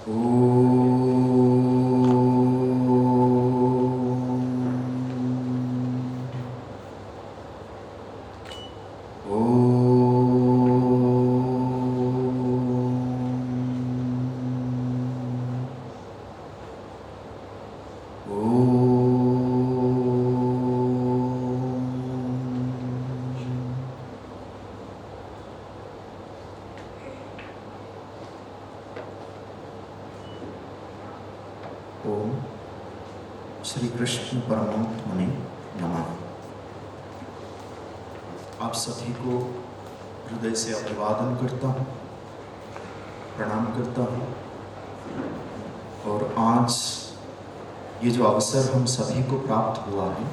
ओम श्री कृष्ण परमात्मने नमः। आप सभी को हृदय से अभिवादन करता हूँ, प्रणाम करता हूँ। और आज ये जो अवसर हम सभी को प्राप्त हुआ है,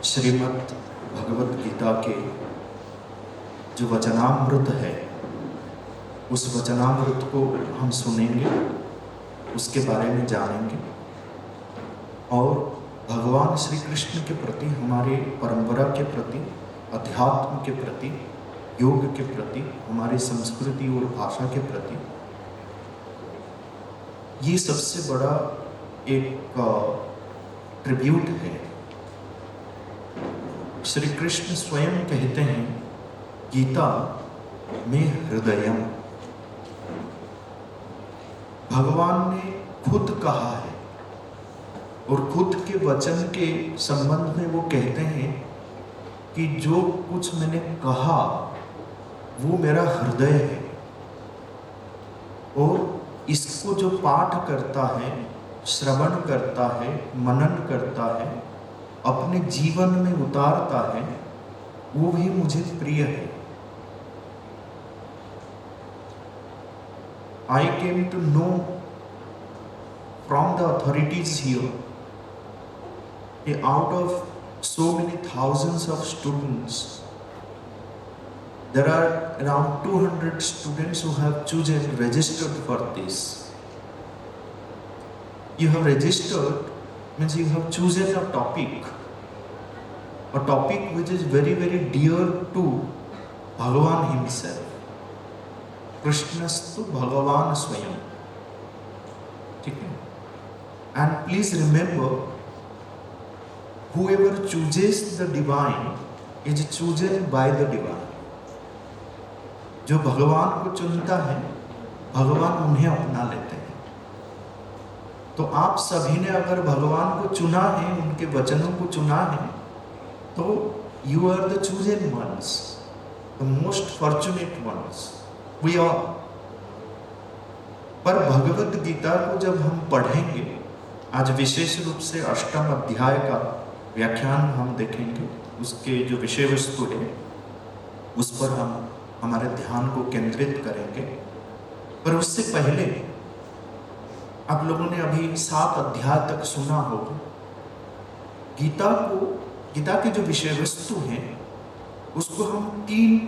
श्रीमद् भगवद गीता के जो वचनामृत है, उस वचनामृत को हम सुनेंगे, उसके बारे में जानेंगे और भगवान श्री कृष्ण के प्रति, हमारे परंपरा के प्रति, अध्यात्म के प्रति, योग के प्रति, हमारी संस्कृति और भाषा के प्रति, ये सबसे बड़ा एक ट्रिब्यूट है। श्री कृष्ण स्वयं कहते हैं, गीता में हृदयम। भगवान ने खुद कहा है और खुद के वचन के संबंध में वो कहते हैं कि जो कुछ मैंने कहा वो मेरा हृदय है, और इसको जो पाठ करता है, श्रवण करता है, मनन करता है, अपने जीवन में उतारता है, वो भी मुझे प्रिय है। I came to know from the authorities here that out of so many thousands of students, there are around 200 students who have chosen registered for this. You have registered means you have chosen a topic which is very, very dear to Bhagavan himself. कृष्णस्तु भगवान स्वयं, ठीक है। And please remember, whoever chooses the divine is chosen by the divine. जो भगवान को चुनता है, भगवान उन्हें अपना लेते हैं। तो आप सभी ने अगर भगवान को चुना है, उनके वचनों को चुना है, तो you are the chosen ones, the most fortunate ones. We are. पर भगवद गीता को जब हम पढ़ेंगे, आज विशेष रूप से 8वें अध्याय का व्याख्यान हम देखेंगे, उसके जो विषय वस्तु है उस पर हम हमारे ध्यान को केंद्रित करेंगे। पर उससे पहले आप लोगों ने अभी 7 अध्याय तक सुना होगा। गीता के जो विषय वस्तु हैं उसको हम 3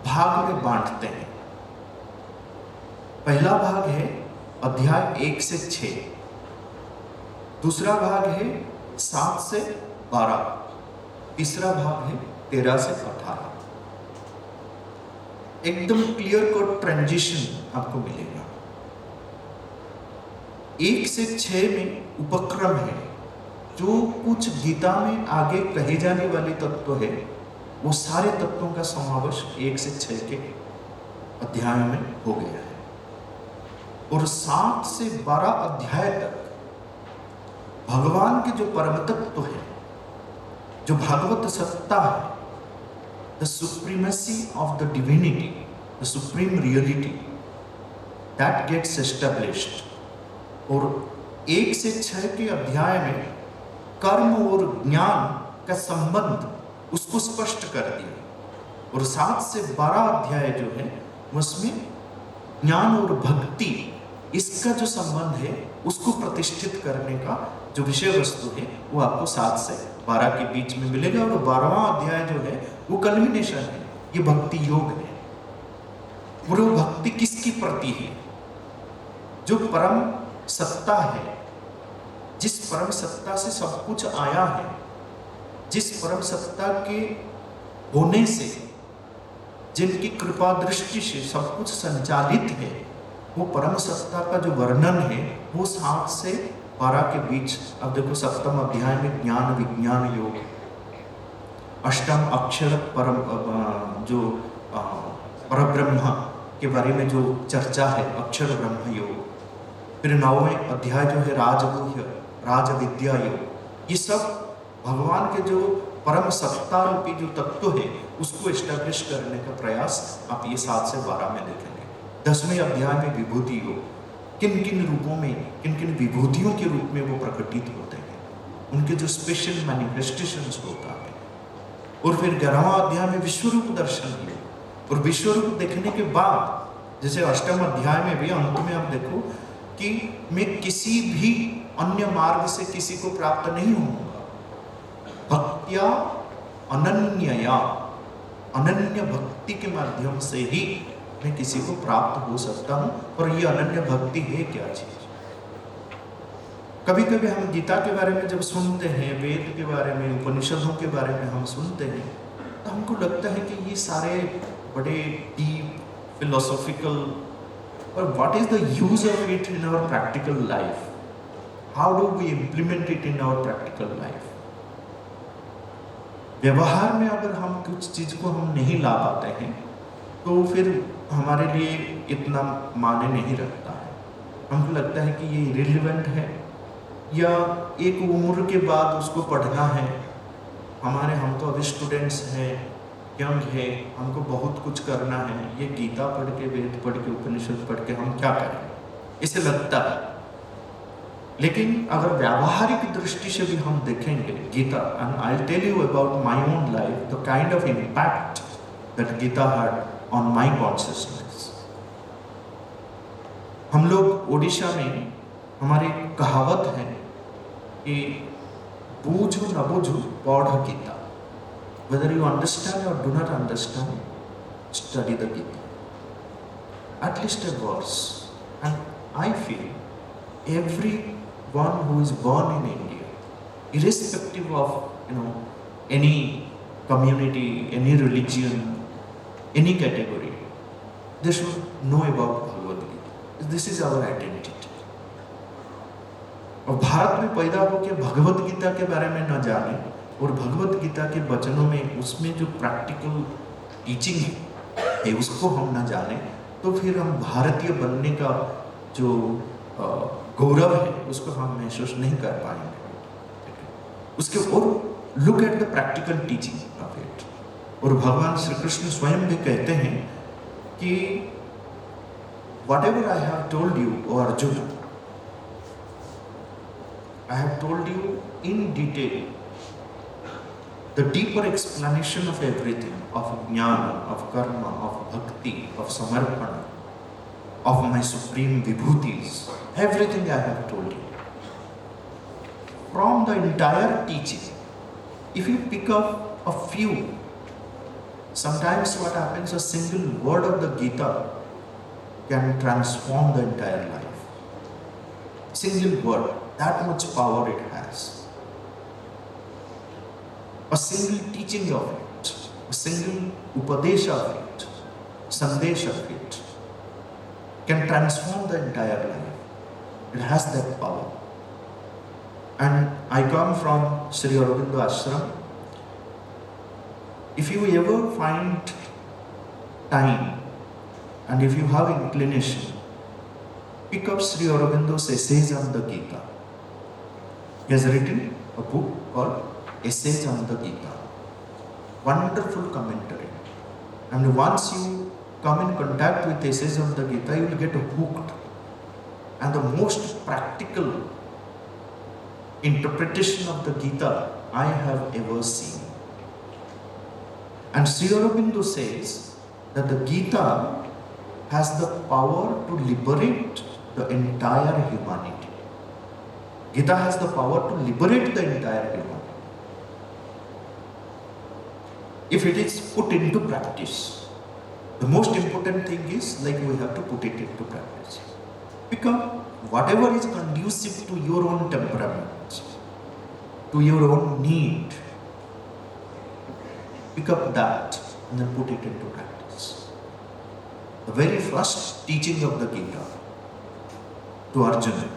भाग में बांटते हैं। पहला भाग है अध्याय 1 से 6, दूसरा भाग है 7 से 12, तीसरा भाग है 13 से 18। एकदम क्लियर कट ट्रांजिशन आपको मिलेगा। 1 से 6 में उपक्रम है, जो कुछ गीता में आगे कहे जाने वाले तत्व है, वो सारे तत्वों का समावेश 1 से 6 के अध्याय में हो गया है। और 7 से 12 अध्याय तक भगवान के जो परम तत्व है, जो भागवत सत्ता है, the supremacy of the divinity, the supreme reality, that gets established. और 1 से 6 के अध्याय में कर्म और ज्ञान का संबंध उसको स्पष्ट कर दिया। और 7 से 12 अध्याय जो है उसमें ज्ञान और भक्ति, इसका जो संबंध है उसको प्रतिष्ठित करने का जो विषय वस्तु है वो आपको 7 से 12 के बीच में मिलेगा। और 12वां अध्याय जो है वो कल्मिनेशन है, ये भक्ति योग है। और वो भक्ति किसकी प्रति है? जो परम सत्ता है, जिस परम सत्ता से सब कुछ आया है, जिस परम सत्ता के होने से, जिनकी कृपा दृष्टि से सब कुछ संचालित है, वो परम सत्ता का जो वर्णन है वो 7 से 12 के बीच। अब देखो 7वें अध्याय में ज्ञान विज्ञान योग, 8वां अक्षर परम जो परब्रह्म के बारे में जो चर्चा है, अक्षर ब्रह्म योग। फिर 9वें अध्याय जो है राजगुह्य राज विद्या योग। ये सब भगवान के जो परम सत्ता रूपी जो तत्व है उसको एस्टैब्लिश करने का प्रयास आप ये 7 से 12 में देखेंगे। 10वें अध्याय में विभूति योग, किन किन रूपों में, किन किन विभूतियों के रूप में वो प्रकटित होते हैं, उनके जो स्पेशल मैनिफेस्टेशंस होता है। और फिर 11वां अध्याय में विश्वरूप दर्शन योग। और विश्वरूप देखने के बाद जैसे 8वें अध्याय में भी अंत में आप देखो कि मैं किसी भी अन्य मार्ग से किसी को प्राप्त नहीं होऊंगा, भक्त्या अनन्यया, अनन्य भक्ति के माध्यम से ही मैं किसी को प्राप्त हो सकता हूं। और ये अनन्य भक्ति है क्या चीज? कभी कभी हम गीता के बारे में जब सुनते हैं, वेद के बारे में, उपनिषदों के बारे में हम सुनते हैं, तो हमको लगता है कि ये सारे बड़े डीप फिलोसॉफिकल, और what is the use of it in our practical life? How do we implement it in our practical life? व्यवहार में अगर हम कुछ चीज को हम नहीं ला पाते हैं तो फिर हमारे लिए इतना मायने नहीं रखता है। हमको लगता है कि ये इरेलीवेंट है, या एक उम्र के बाद उसको पढ़ना है। हम तो अभी स्टूडेंट्स हैं, यंग है, हमको बहुत कुछ करना है, ये गीता पढ़ के, वेद पढ़ के, उपनिषद पढ़ के हम क्या करें, इसे लगता है। लेकिन अगर व्यावहारिक दृष्टि से भी हम देखेंगे Gita, and I will tell you about my own life, the kind of impact that Gita had on my consciousness. हम लोग ओडिशा में, हमारी कहावत है कि बूझो न बूझो पढ़ Gita. Whether you understand or do not understand, study the Gita. At least a verse. And I feel everyone who is born in India, irrespective of any community, any religion, any category, they should know about Bhagavad Gita. This is our identity. और भारत में पैदा होकर भगवद गीता के बारे में न जाने और भगवद गीता के वचनों में उसमें जो प्रैक्टिकल टीचिंग है उसको हम न जाने, तो फिर हम भारतीय बनने का जो गौरव है उसको हम महसूस नहीं कर पाएंगे। उसके और look at the practical teaching of it. और भगवान श्री कृष्ण स्वयं भी कहते हैं कि whatever I have told you, O Arjuna, I have told you in detail the deeper explanation of everything, of jnana, of karma, of bhakti, of samarpana, of my supreme vibhutis. Everything I have told you. From the entire teaching, if you pick up a few, sometimes what happens, a single word of the Gita can transform the entire life. Single word, that much power it has. A single teaching of it, a single upadesh of it, sandesh of it, can transform the entire life. It has that power. And I come from Sri Aurobindo Ashram. If you ever find time and if you have inclination, pick up Sri Aurobindo's essays on the Gita. He has written a book called Essays on the Gita. Wonderful commentary. And once you come in contact with Essays on the Gita, you will get hooked. And the most practical interpretation of the Gita I have ever seen. And Sri Aurobindo says that the Gita has the power to liberate the entire humanity. Gita has the power to liberate the entire humanity if it is put into practice. The most important thing is, like, we have to put it into practice. Pick up whatever is conducive to your own temperament, to your own need. Pick up that and then put it into practice. The very first teaching of the Gita to Arjuna,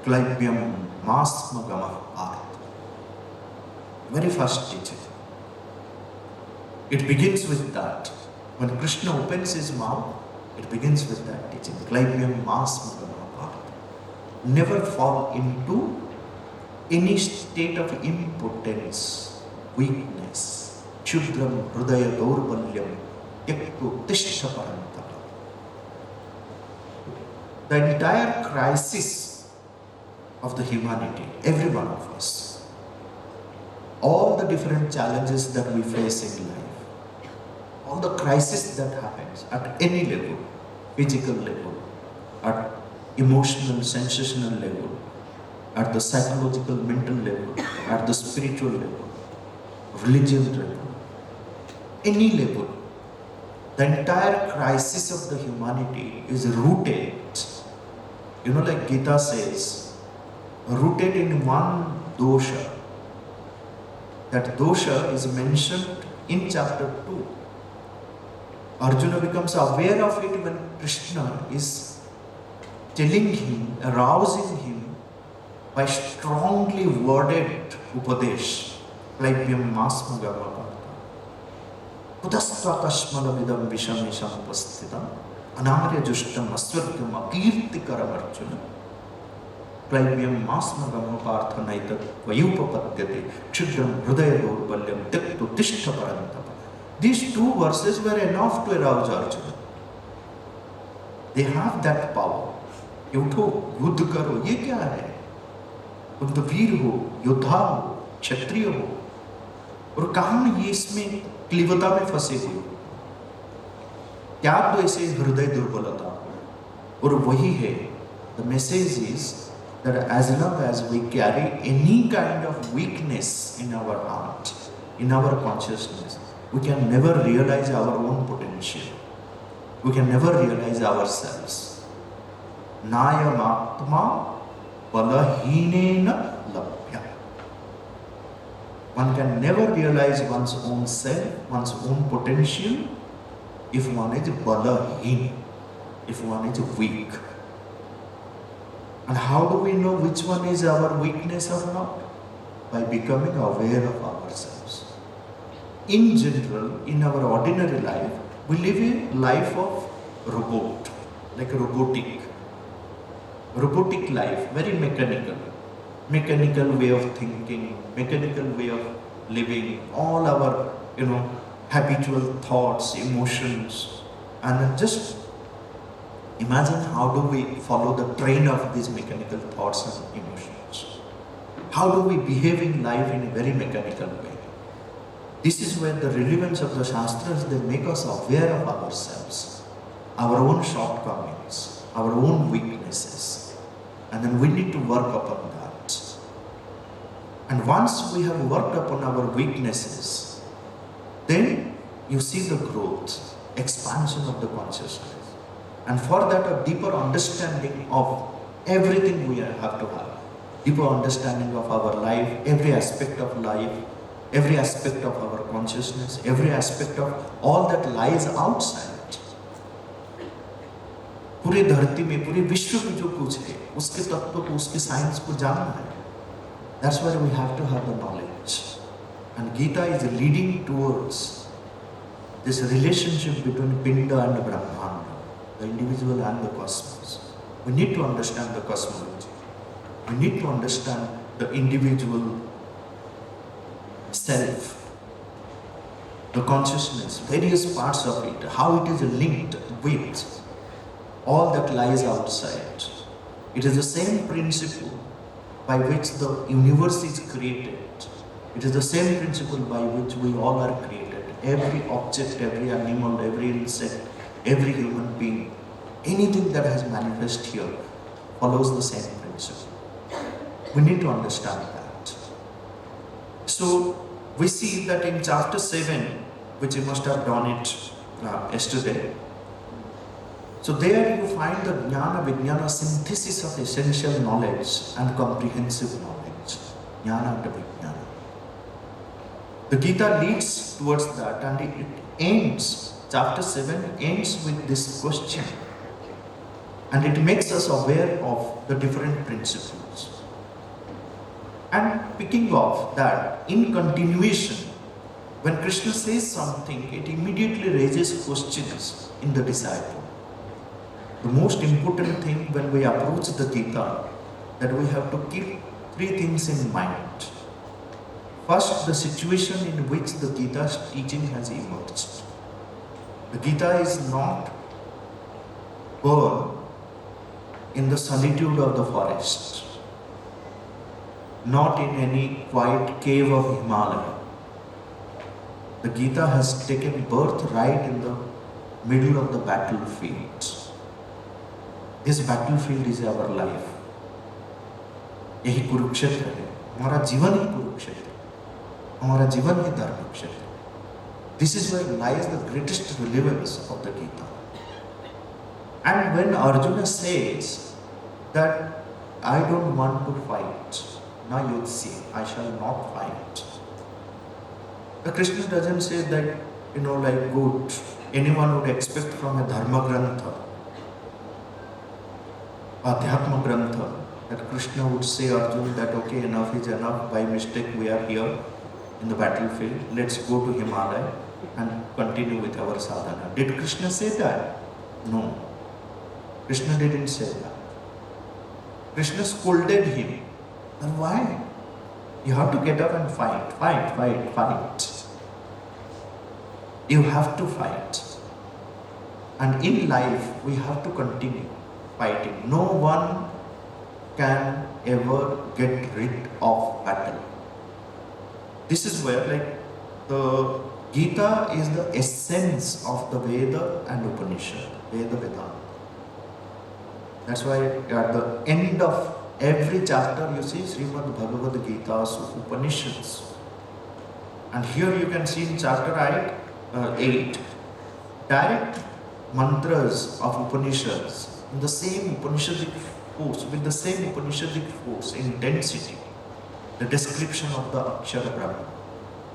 Klaibyam Masmagama Art. Very first teaching. It begins with that. When Krishna opens his mouth, it begins with that teaching. Klaibyam Masmagama Art. Never fall into any state of impotence, weakness. Chudram Hrudaya Daurbalyam Yaktu Tishta Parantapa. The entire crisis of the humanity, every one of us, all the different challenges that we face in life, all the crisis that happens at any level, physical level, at emotional, sensational level, at the psychological, mental level, at the spiritual level, religious level, any level, the entire crisis of the humanity is rooted, like Gita says, rooted in one dosha. That dosha is mentioned in chapter 2. Arjuna becomes aware of it when Krishna is telling him, arousing him by strongly worded upadesh, like Vyammasmagama. Kudastvatashmalamidam vishamisham upasthitam anamrya jushtam aswargam akirtikaram Arjuna. Klaibyam masmagama parthanaitat vayupapadyate chudram hrudaya daurbalyam tyaktu tishta parantapa. These two verses were enough to arouse Arjuna. They have that power. उठो युद्ध करो, ये क्या है? तुम तो वीर हो, योद्धा हो, क्षत्रिय हो, और कहां ये इसमें क्लीवता में फंसे हुए हो? त्याग दो ऐसे हृदय दुर्बलता, और वही है. The message is that as long as we carry any kind of weakness in our heart, in our consciousness, we can never realize our own potential. We can never realize ourselves. Nayam atma balahinena labhya. One can never realize one's own self, one's own potential, if one is balahin, if one is weak. And how do we know which one is our weakness or not? By becoming aware of ourselves. In general, in our ordinary life, we live a life of robot, like a robotic life, very mechanical way of thinking, mechanical way of living, all our, habitual thoughts, emotions, and then just imagine how do we follow the train of these mechanical thoughts and emotions. How do we behave in life in a very mechanical way? This is where the relevance of the Shastras, they make us aware of ourselves, our own shortcomings, our own weaknesses. And then we need to work upon that. And once we have worked upon our weaknesses, then you see the growth, expansion of the consciousness. And for that, a deeper understanding of everything we have to have. Deeper understanding of our life, every aspect of life, every aspect of our consciousness, every aspect of all that lies outside. पूरे धरती में, पूरे विश्व में जो कुछ है, उसके तत्व को, उसके साइंस को जानना है. That's why we have to have the knowledge. And Gita is leading towards this relationship between Pinda and Brahmanda, the individual and the cosmos. We need to understand the cosmology. We need to understand the individual self, the consciousness, various parts of it, how it is linked with all that lies outside. It is the same principle by which the universe is created. It is the same principle by which we all are created. Every object, every animal, every insect, every human being, anything that has manifested here follows the same principle. We need to understand that. So we see that in chapter 7, which you must have done it yesterday. So there you find the Jnana Vijnana synthesis of essential knowledge and comprehensive knowledge. Jnana and Vijnana. The Gita leads towards that, and it ends, chapter 7 ends with this question. and it makes us aware of the different principles. And picking off that, in continuation, when Krishna says something, it immediately raises questions in the disciple. The most important thing when we approach the Gita, that we have to keep three things in mind. First, the situation in which the Gita's teaching has emerged. The Gita is not born in the solitude of the forest, not in any quiet cave of Himalaya. The Gita has taken birth right in the middle of the battlefield. This battlefield is our life. यही कुरुक्षेत्र है, हमारा जीवन ही कुरुक्षेत्र, हमारा जीवन ही धर्म क्षेत्र. This is where lies the greatest relevance of the Gita. And when Arjuna says that I don't want to fight, now you see, I shall not fight. The Krishna doesn't say that, like good, anyone would expect from a Dharma Grantha, Adhyatma Grantha, that Krishna would say Arjuna that okay, enough is enough, by mistake we are here in the battlefield, let's go to Himalaya and continue with our sadhana. Did Krishna say that? No. Krishna didn't say that. Krishna scolded him. And why? You have to get up and fight. You have to fight. And in life, we have to continue fighting. No one can ever get rid of battle. This is where, the Gita is the essence of the Veda and Upanishad, Veda Vedanta. That's why at the end of every chapter you see Srimad Bhagavad Gita, Upanishads. And here you can see in chapter 8, direct mantras of Upanishads in the same Upanishadic force, with the same Upanishadic force, intensity. The description of the Akshara Brahma,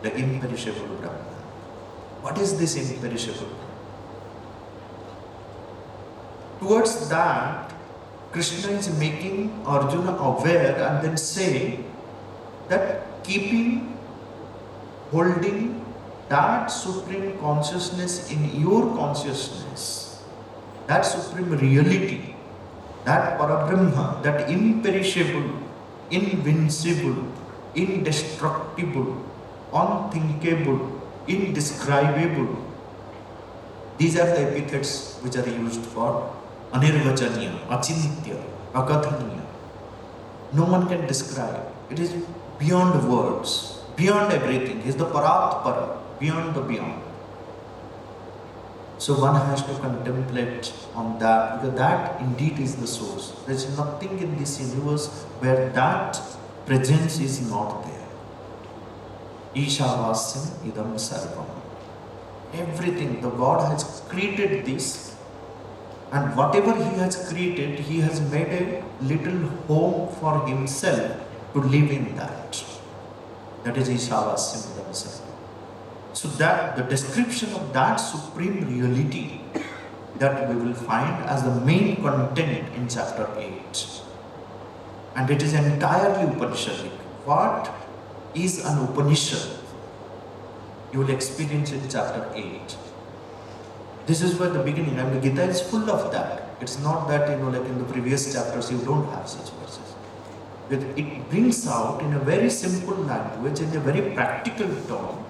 the imperishable Brahma. What is this imperishable? Towards that, Krishna is making Arjuna aware and then saying that holding that supreme consciousness in your consciousness, that supreme reality, that Parabrahma, that imperishable, invincible, indestructible, unthinkable, indescribable. These are the epithets which are used for Anirvachaniya, Achintya, Akathaniya. No one can describe. It is beyond words, beyond everything. It is the Parat Para, beyond the beyond. So one has to contemplate on that, because that indeed is the source. There is nothing in this universe where that presence is not there. Ishavasyam idam sarvam. Everything, the God has created this, and whatever He has created, He has made a little home for Himself to live in that. That is Ishavasyam idam sarvam. So that the description of that supreme reality that we will find as the main content in chapter 8. And it is entirely Upanishadic. What is an Upanishad? You will experience in chapter 8. This is where the beginning, and the Gita is full of that. It's not that, like in the previous chapters, you don't have such verses. But it brings out in a very simple language, in a very practical tone,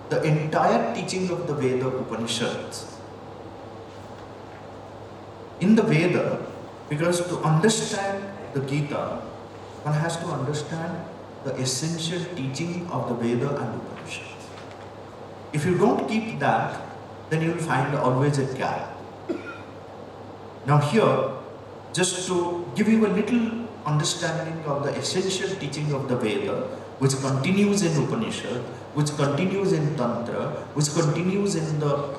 the entire teaching of the Veda Upanishads. In the Veda, because to understand the Gita, one has to understand the essential teaching of the Veda and Upanishads. If you don't keep that, then you will find always a gap. Now here, just to give you a little understanding of the essential teaching of the Veda, which continues in Upanishad, which continues in Tantra, which continues in the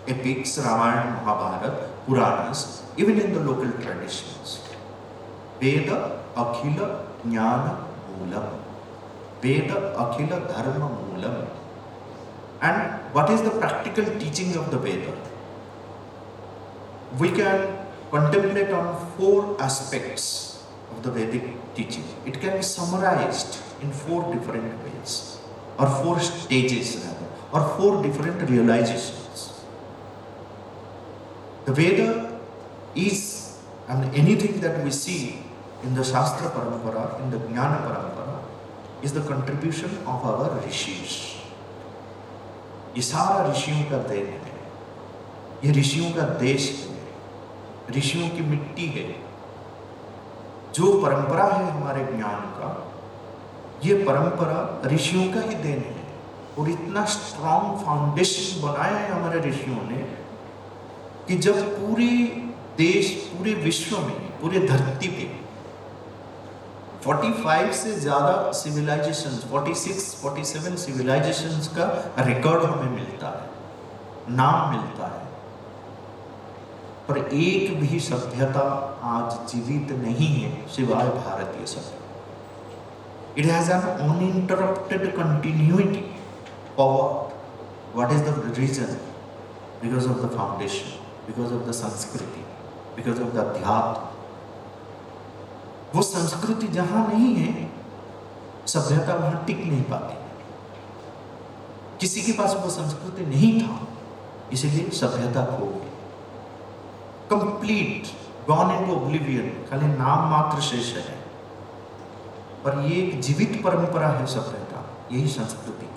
epics, Ramayana, Mahabharata, Puranas, even in the local traditions. Veda Akhila Jnana Moolam. Veda Akhila Dharma Moolam. And what is the practical teaching of the Veda? We can contemplate on four aspects of the Vedic teaching. It can be summarized in four different ways, or four stages rather, or four different realizations. The Veda is, and anything that we see in the Shastra Parampara, in the Jnana Parampara, is the contribution of our rishis. ये सारा ऋषियों का then है, ये ऋषियों का देश है, ऋषियों की मिट्टी है। जो परंपरा है हमारे ज्ञान का, ये परंपरा ऋषियों का ही देन है। और इतना स्ट्रॉन्ग फाउंडेशन बनाया है हमारे ऋषियों ने कि जब पूरे देश, पूरे विश्व में, पूरे धरती पे 45 से ज्यादा सिविलाइजेशंस, 46-47 सिविलाइजेशंस का रिकॉर्ड हमें मिलता है, नाम मिलता है, पर एक भी सभ्यता आज जीवित नहीं है सिवाय भारतीय सभ्यता। It has an uninterrupted continuity. Forward. What is the reason? Because of the foundation, because of the Sanskriti, because of the Adhyatma. वो संस्कृति जहां नहीं है, सभ्यता वहां टिक नहीं पाती। किसी के पास वो संस्कृति नहीं था, इसीलिए सभ्यता खो गई, कंप्लीट गॉन इनटू ओब्लिवियन, खाली नाम मात्र शेष है। पर ये एक जीवित परंपरा है सभ्यता, यही संस्कृति।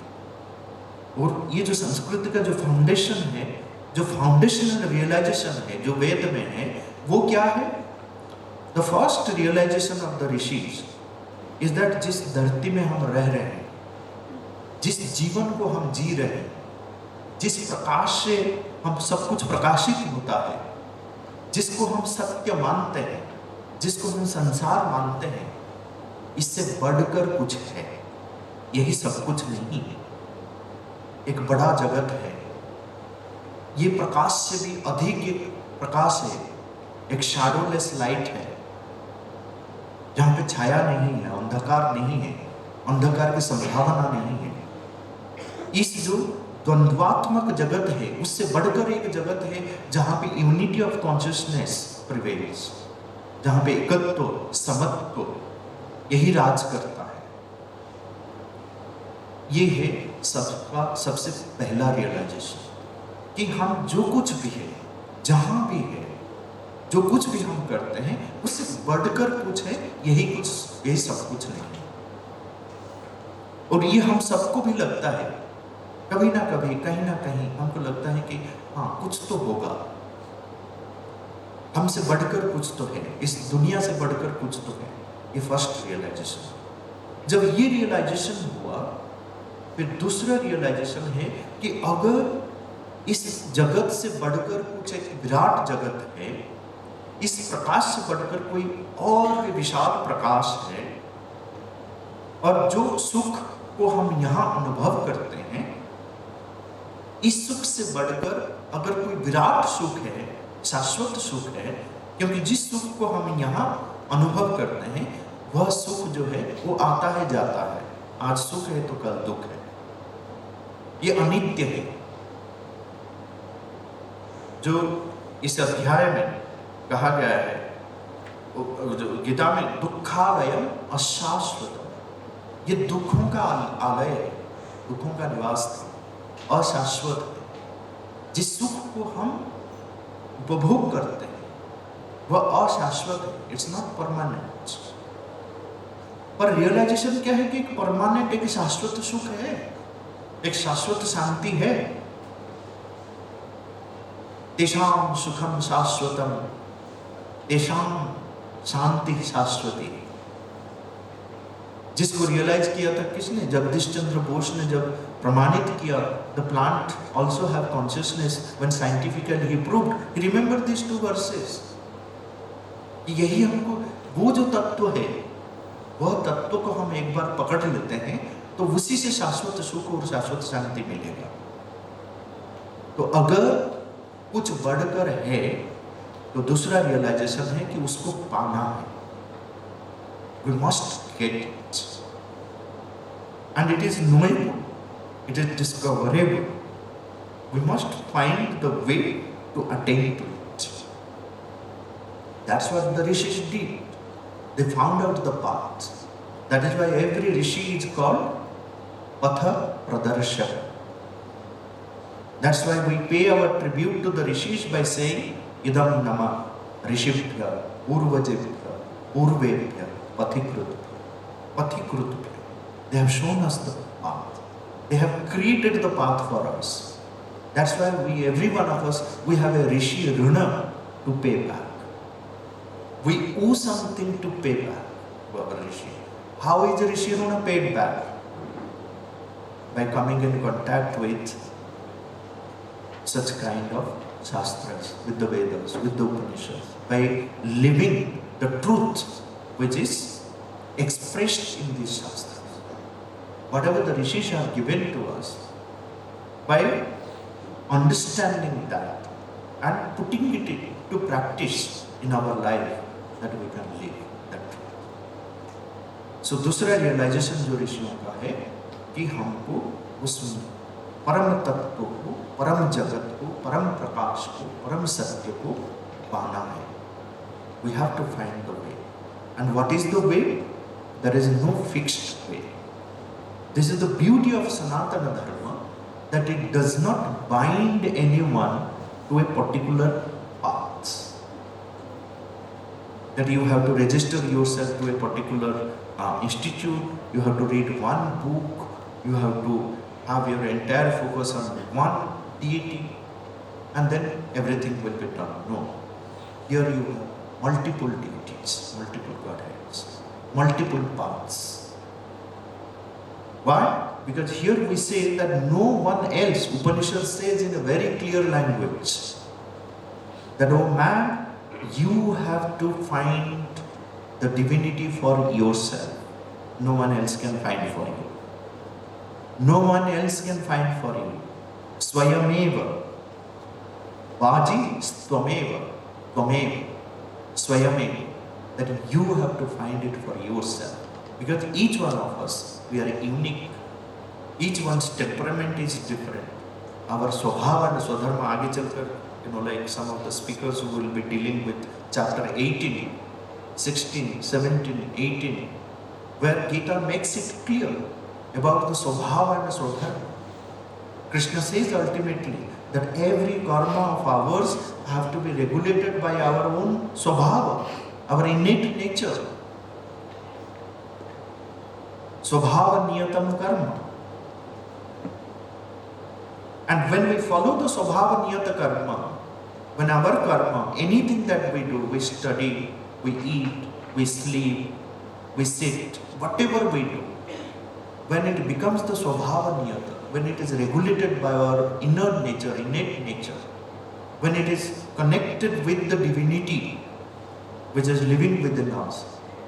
और ये जो संस्कृति का जो फाउंडेशन है, जो फाउंडेशनल रियलाइजेशन है, जो वेद में है, वो क्या है? The first realization of the rishis is that जिस धरती में हम रह रहे हैं, जिस जीवन को हम जी रहे हैं, जिस प्रकाश से हम सब कुछ प्रकाशित होता है, जिसको हम सत्य मानते हैं, जिसको हम संसार मानते हैं, इससे बढ़कर कुछ है। यही सब कुछ नहीं है, एक बड़ा जगत है। ये प्रकाश से भी अधिक एक प्रकाश है, एक शैडोलेस लाइट है, जहां पे छाया नहीं है, अंधकार नहीं है, अंधकार की संभावना नहीं है। इस जो द्वंद्वात्मक जगत है, उससे बढ़कर एक जगत है जहां पे यूनिटी ऑफ कॉन्शियसनेस प्रिवेल्स, जहां पे एकत्व, समत्व यही राज करता है। ये है सबका सबसे पहला रियलाइजेशन कि हम जो कुछ भी है, जहां भी है, जो कुछ भी हम करते हैं, उससे बढ़कर कुछ है, यही कुछ, यही सब कुछ नहीं। और ये हम सबको भी लगता है, कभी ना कभी, कहीं ना कहीं हमको लगता है कि हाँ कुछ तो होगा, हमसे बढ़कर कुछ तो है, इस दुनिया से बढ़कर कुछ तो है। ये फर्स्ट रियलाइजेशन। जब ये रियलाइजेशन हुआ, फिर दूसरा रियलाइजेशन है कि अगर इस जगत से बढ़कर कुछ एक विराट जगत है, इस प्रकाश से बढ़कर कोई और विशाल प्रकाश है, और जो सुख को हम यहाँ अनुभव करते हैं, इस सुख से बढ़कर अगर कोई विराट सुख है, शाश्वत सुख है, क्योंकि जिस सुख को हम यहाँ अनुभव करते हैं, वह सुख जो है वो आता है जाता है। आज सुख है तो कल दुख है, ये अनित्य है। जो इस अध्याय में कहा गया है, जो गीता में, दुखालयम अशाश्वतम, ये दुखों का आलय है, दुखों का निवास था, अशाश्वत है। जिस सुख को हम उपभोग करते हैं वह अशाश्वत है, इट्स नॉट परमानेंट। पर रियलाइजेशन क्या है कि एक परमानेंट, एक शाश्वत सुख है, एक शाश्वत शांति है। तेषाम सुखम शाश्वतम, तेषाम शांति शाश्वती। जिसको रियलाइज किया था किसने? जगदीश चंद्र बोस ने जब प्रमाणित किया, the plant also have consciousness when scientifically he proved. Remember this two verses. यही हमको, वो जो तत्व है, वह तत्व को हम एक बार पकड़ लेते हैं तो उसी से शाश्वत सुख और शाश्वत शांति मिलेगा। तो अगर कुछ बढ़कर है तो दूसरा रियलाइजेशन है कि उसको पाना है। We must get it, and it is knowable, it is discoverable. We must find the way to attain to it. That's what the rishis did. They found out the path. That is why every rishi is called Patha Pradarshaka. That's why we pay our tribute to the rishis by saying Idam Nama Rishibhya Urvajebhya Urvebhya Pathikrutbhya. They have shown us the path. They have created the path for us. That's why every one of us, we have a rishi runa to pay back. We owe something to pay back to our rishi. How is the rishi runa paid back? By coming in contact with such kind of shastras, with the Vedas, with the Upanishads, by living the truth which is expressed in these shastras. Whatever the rishis have given to us, by understanding that and putting it into practice in our life, that we can live that truth. So दूसरा realization जो ऋषियों का है कि हमको उस परम तत्व को, परम जगत को, परम प्रकाश को, परम सत्य को पाना है. We have to find the way. And what is the way? There is no fixed way. This is the beauty of Sanatana Dharma, that it does not bind anyone to a particular path. That you have to register yourself to a particular institute, you have to read one book, you have to have your entire focus on one deity, and then everything will be done. No. Here you have multiple deities, multiple godheads, multiple paths. Why? Because here we say that no one else, Upanishad says in a very clear language, that, oh man, you have to find the divinity for yourself. No one else can find for you. No one else can find for you. Swayameva. Vaji Swameva. Twameva. Swayameva. That you have to find it for yourself. Because each one of us, we are unique. Each one's temperament is different. Our swabhava and swadharma aage chalkar, like some of the speakers who will be dealing with chapter 18, 16, 17, 18, where Gita makes it clear about the swabhava and swadharma. Krishna says ultimately that every karma of ours have to be regulated by our own swabhava, our innate nature. Swabhava niyatam karma. And when we follow the swabhava niyata karma, when our karma, anything that we do, we study, we eat, we sleep, we sit, whatever we do, when it becomes the swabhava niyata, when it is regulated by our inner nature, innate nature, when it is connected with the divinity which is living within us,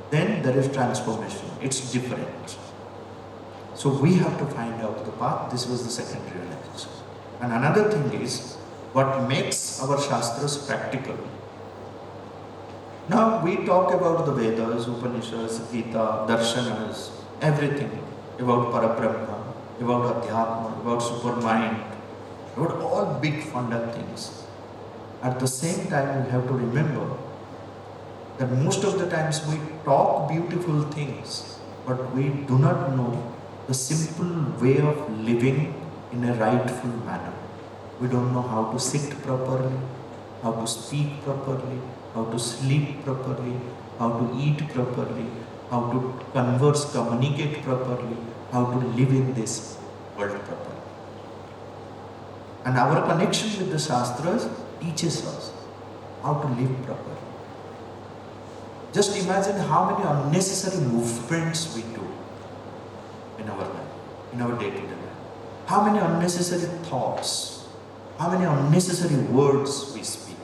then there is transformation. It's different. So we have to find out the path. This was the second realization. And another thing is, what makes our Shastras practical. Now we talk about the Vedas, Upanishads, Gita, Darshanas, everything about Parabrahma, about Adhyatma, about Supermind, about all big funda things. At the same time, we have to remember that most of the times we talk beautiful things, but we do not know the simple way of living in a rightful manner. We don't know how to sit properly, how to speak properly, how to sleep properly, how to eat properly, how to converse, communicate properly, how to live in this world properly. And our connection with the Shastras teaches us how to live properly. Just imagine how many unnecessary movements we do in our life, in our day-to-day life. How many unnecessary thoughts, how many unnecessary words we speak.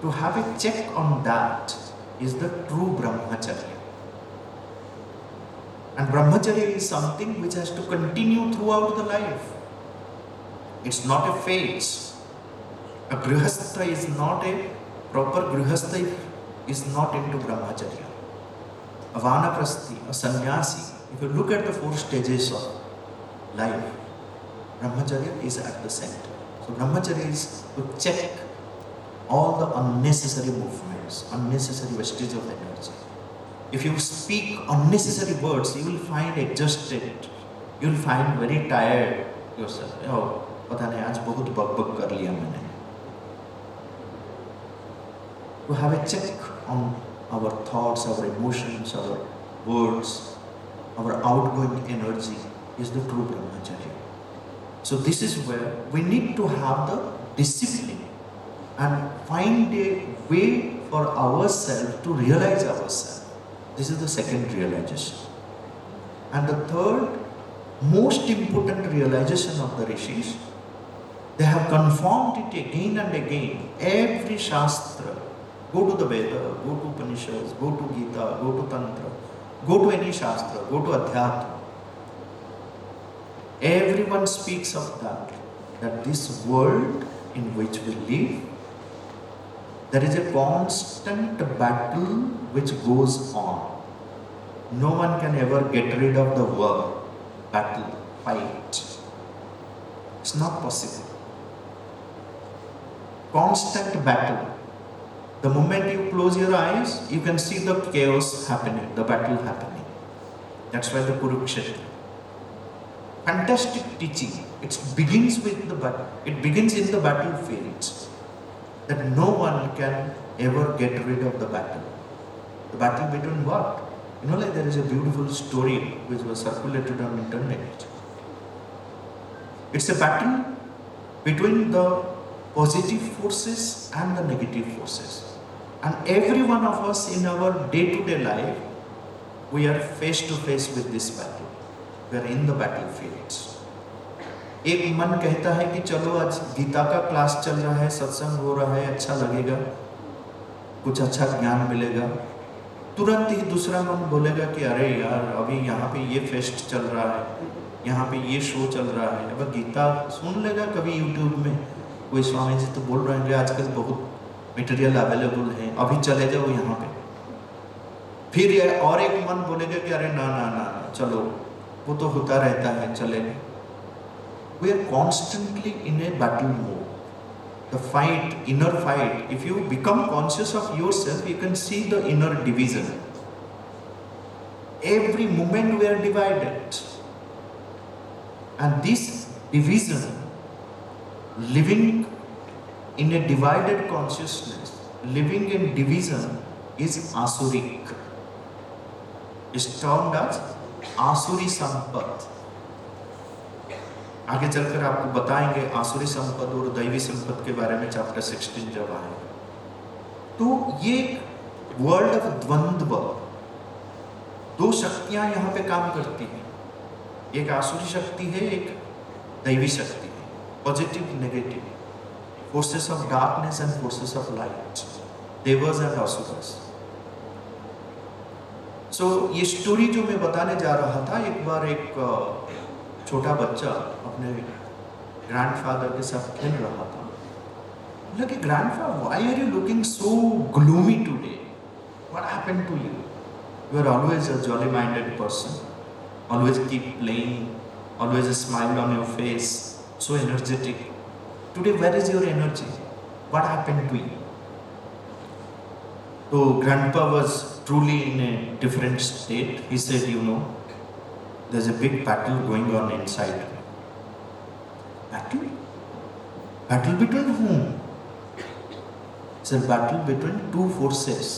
To have a check on that is the true brahmacharya. And brahmacharya is something which has to continue throughout the life. It's not a phase. A grihastha is not a proper grihastha is not into brahmacharya. A vanaprasthi, a sannyasi, if you look at the 4 stages of life, brahmacharya is at the center. So brahmacharya is to check all the unnecessary movements, unnecessary wastage of energy. If you speak unnecessary words, you will find exhausted. You will find very tired yourself. Oh, पता नहीं आज बहुत बक कर लिया मैंने. To have a check on our thoughts, our emotions, our words, our outgoing energy is the true brahmacharya. So this is where we need to have the discipline and find a way for ourselves to realize ourselves. This is the second realization. And the third most important realization of the rishis, they have confirmed it again and again. Every shastra, go to the Veda, go to Upanishads, go to Gita, go to Tantra, go to any shastra, go to Adhyatma. Everyone speaks of that this world in which we live, there is a constant battle which goes on. No one can ever get rid of the war, battle, fight. It's not possible. Constant battle. The moment you close your eyes, you can see the chaos happening, the battle happening. That's why the Kurukshetra. Fantastic teaching. It begins with the battle. It begins in the battlefields. That no one can ever get rid of the battle. The battle between what? You know, like there is a beautiful story which was circulated on internet. It's a battle between the positive forces and the negative forces. And every one of us in our day-to-day life, we are face to face with this battle. We are in the battlefields. एक मन कहता है कि चलो आज गीता का class चल रहा है, सत्संग हो रहा है, अच्छा लगेगा, कुछ अच्छा ज्ञान मिलेगा. तुरंत ही दूसरा मन बोलेगा कि अरे यार अभी यहाँ पे ये फेस्ट चल रहा है, यहाँ पे ये शो चल रहा है. अब गीता सुन लेगा कभी यूट्यूब में, कोई स्वामी जी तो बोल रहे हैं कि आजकल बहुत मटेरियल अवेलेबल है, अभी चले जाओ यहाँ पे. फिर और एक मन बोलेगा कि अरे ना ना ना चलो वो तो होता रहता है, चलेगा. We are constantly in a battle mode. The fight, inner fight. If you become conscious of yourself, you can see the inner division. Every moment we are divided. And this division, living in a divided consciousness, living in division is asuric. It's termed as आसुरी संपद. आगे चलकर आपको बताएंगे आसुरी संपद और दैवी संपद के बारे में चैप्टर 16 जब आएगा. तो ये वर्ल्ड ऑफ द्वंद्व, दो शक्तियां यहाँ पे काम करती हैं. एक आसुरी शक्ति है, एक दैवी शक्ति है. Positive negative, forces of darkness and forces of light, devas and asuras. So ये स्टोरी जो मैं बताने जा रहा था, एक बार एक छोटा बच्चा अपने ग्रैंडफादर के साथ खेल रहा था. बोला कि grandfather, why are you looking so gloomy today? What happened to you? You are always a jolly minded person, always keep playing, always a smile on your face, so energetic. Today where is your energy? What happened to you? So grandpa was truly in a different state. He said, you know, there's a big battle going on inside me. Battle? Battle between whom? It's a battle between two forces.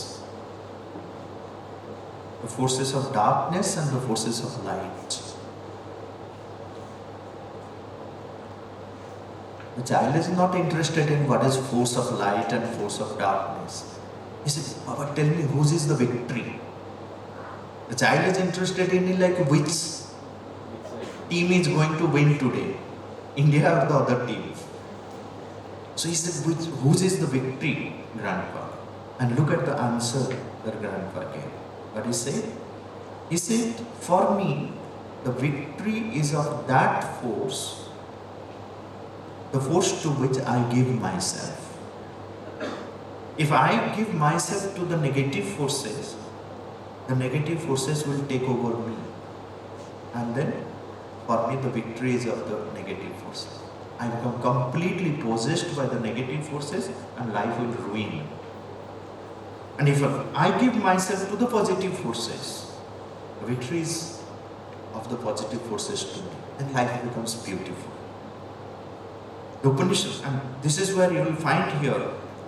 The forces of darkness and the forces of light. The child is not interested in what is force of light and force of darkness. He said, Baba, tell me, whose is the victory? The child is interested in like which team is going to win today, India or the other team. So he said, whose is the victory, grandpa? And look at the answer that grandpa gave. What he said? He said, for me, the victory is of that force, the force to which I give myself. If I give myself to the negative forces will take over me. And then, for me, the victory is of the negative forces. I become completely possessed by the negative forces and life will ruin. And if I give myself to the positive forces, the victories of the positive forces to me, then life becomes beautiful. The Upanishad, and this is where you will find here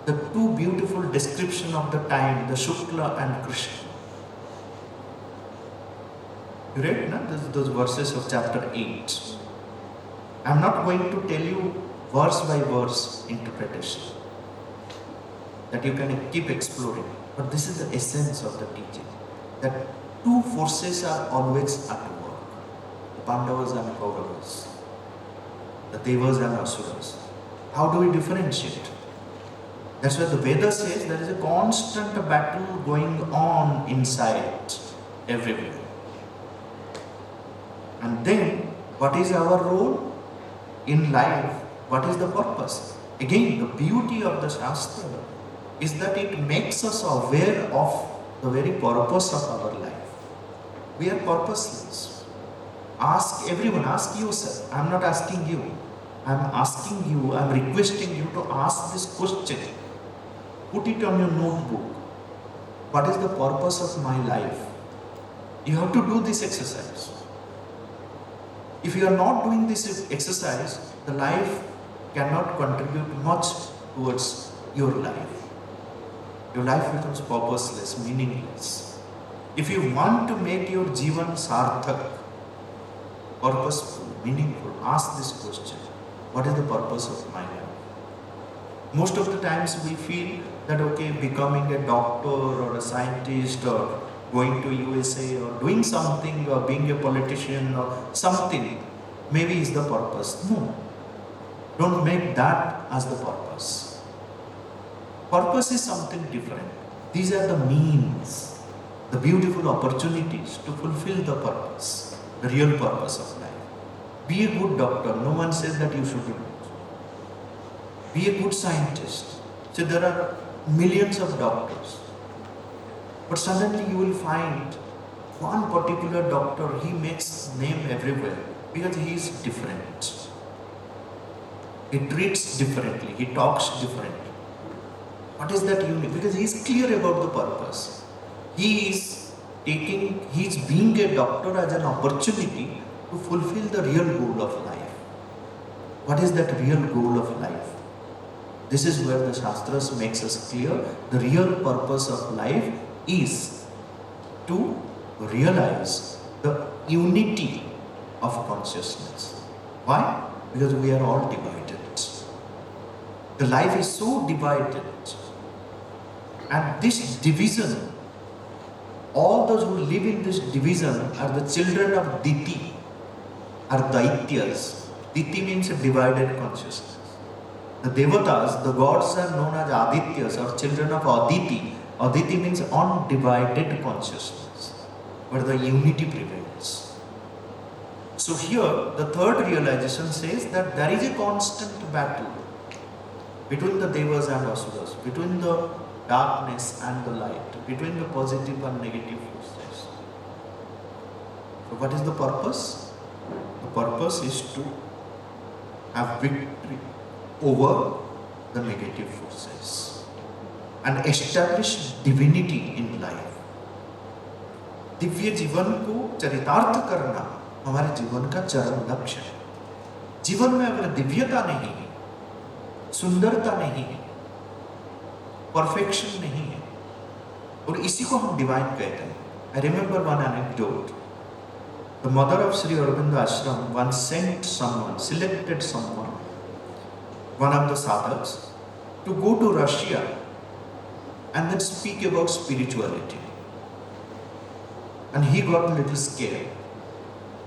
the two beautiful description of the time, the Shukla and Krishna. You read those verses of chapter 8. I am not going to tell you verse by verse interpretation that you can keep exploring, but this is the essence of the teaching, that two forces are always at work, the Pandavas and Kauravas, the Devas and Asuras. How do we differentiate? That's why the Veda says there is a constant battle going on inside, everywhere. And then, what is our role in life? What is the purpose? Again, the beauty of the Shastra is that it makes us aware of the very purpose of our life. We are purposeless. Ask everyone, ask yourself. I am not asking you. I am asking you, I am requesting you to ask this question. Put it on your notebook. What is the purpose of my life? You have to do this exercise. If you are not doing this exercise, the life cannot contribute much towards your life. Your life becomes purposeless, meaningless. If you want to make your jivan sarthak, purposeful, meaningful, ask this question. What is the purpose of my life? Most of the times we feel that, okay, becoming a doctor or a scientist or going to USA or doing something or being a politician or something maybe is the purpose. No. Don't make that as the purpose. Purpose is something different. These are the means, the beautiful opportunities to fulfill the purpose, the real purpose of life. Be a good doctor. No one says that you should do it. Be a good scientist. So there are millions of doctors. But suddenly you will find one particular doctor, he makes name everywhere because he is different. He treats differently, he talks differently. What is that unique? Because he is clear about the purpose. He is being a doctor as an opportunity to fulfill the real goal of life. What is that real goal of life? This is where the Shastras makes us clear. The real purpose of life is to realize the unity of consciousness. Why? Because we are all divided. The life is so divided. And this division, all those who live in this division are the children of Diti, are Daityas. Diti means a divided consciousness. The Devatas, the gods, are known as Adityas or children of Aditi. Aditi means undivided consciousness, where the unity prevails. So here, the third realization says that there is a constant battle between the Devas and Asuras, between the darkness and the light, between the positive and negative forces. So what is the purpose? The purpose is to have victory over the negative forces and establish divinity in life. Divya जीवन को चरितार्थ करना हमारे जीवन का चरम लक्ष्य है. जीवन में अगर दिव्यता नहीं है, सुंदरता नहीं है, परफेक्शन नहीं है, और इसी को हम डिवाइन कहते हैं. I remember one anecdote. The mother of Sri Aurobindo Ashram once selected someone, one of the sadhaks, to go to Russia and then speak about spirituality. And he got a little scared.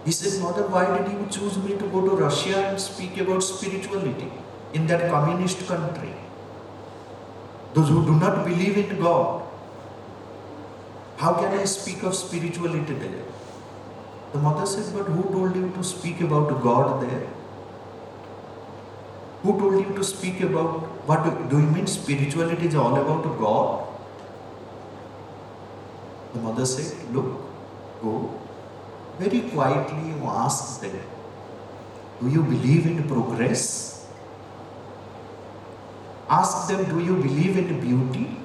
He said, "Mother, why did you choose me to go to Russia and speak about spirituality in that communist country? Those who do not believe in God, how can I speak of spirituality there?" The mother said, "But who told you to speak about God there? Who told you to speak about, what do you mean spirituality is all about God?" The mother said, "Look, go very quietly, you ask them, do you believe in progress? Ask them, do you believe in beauty?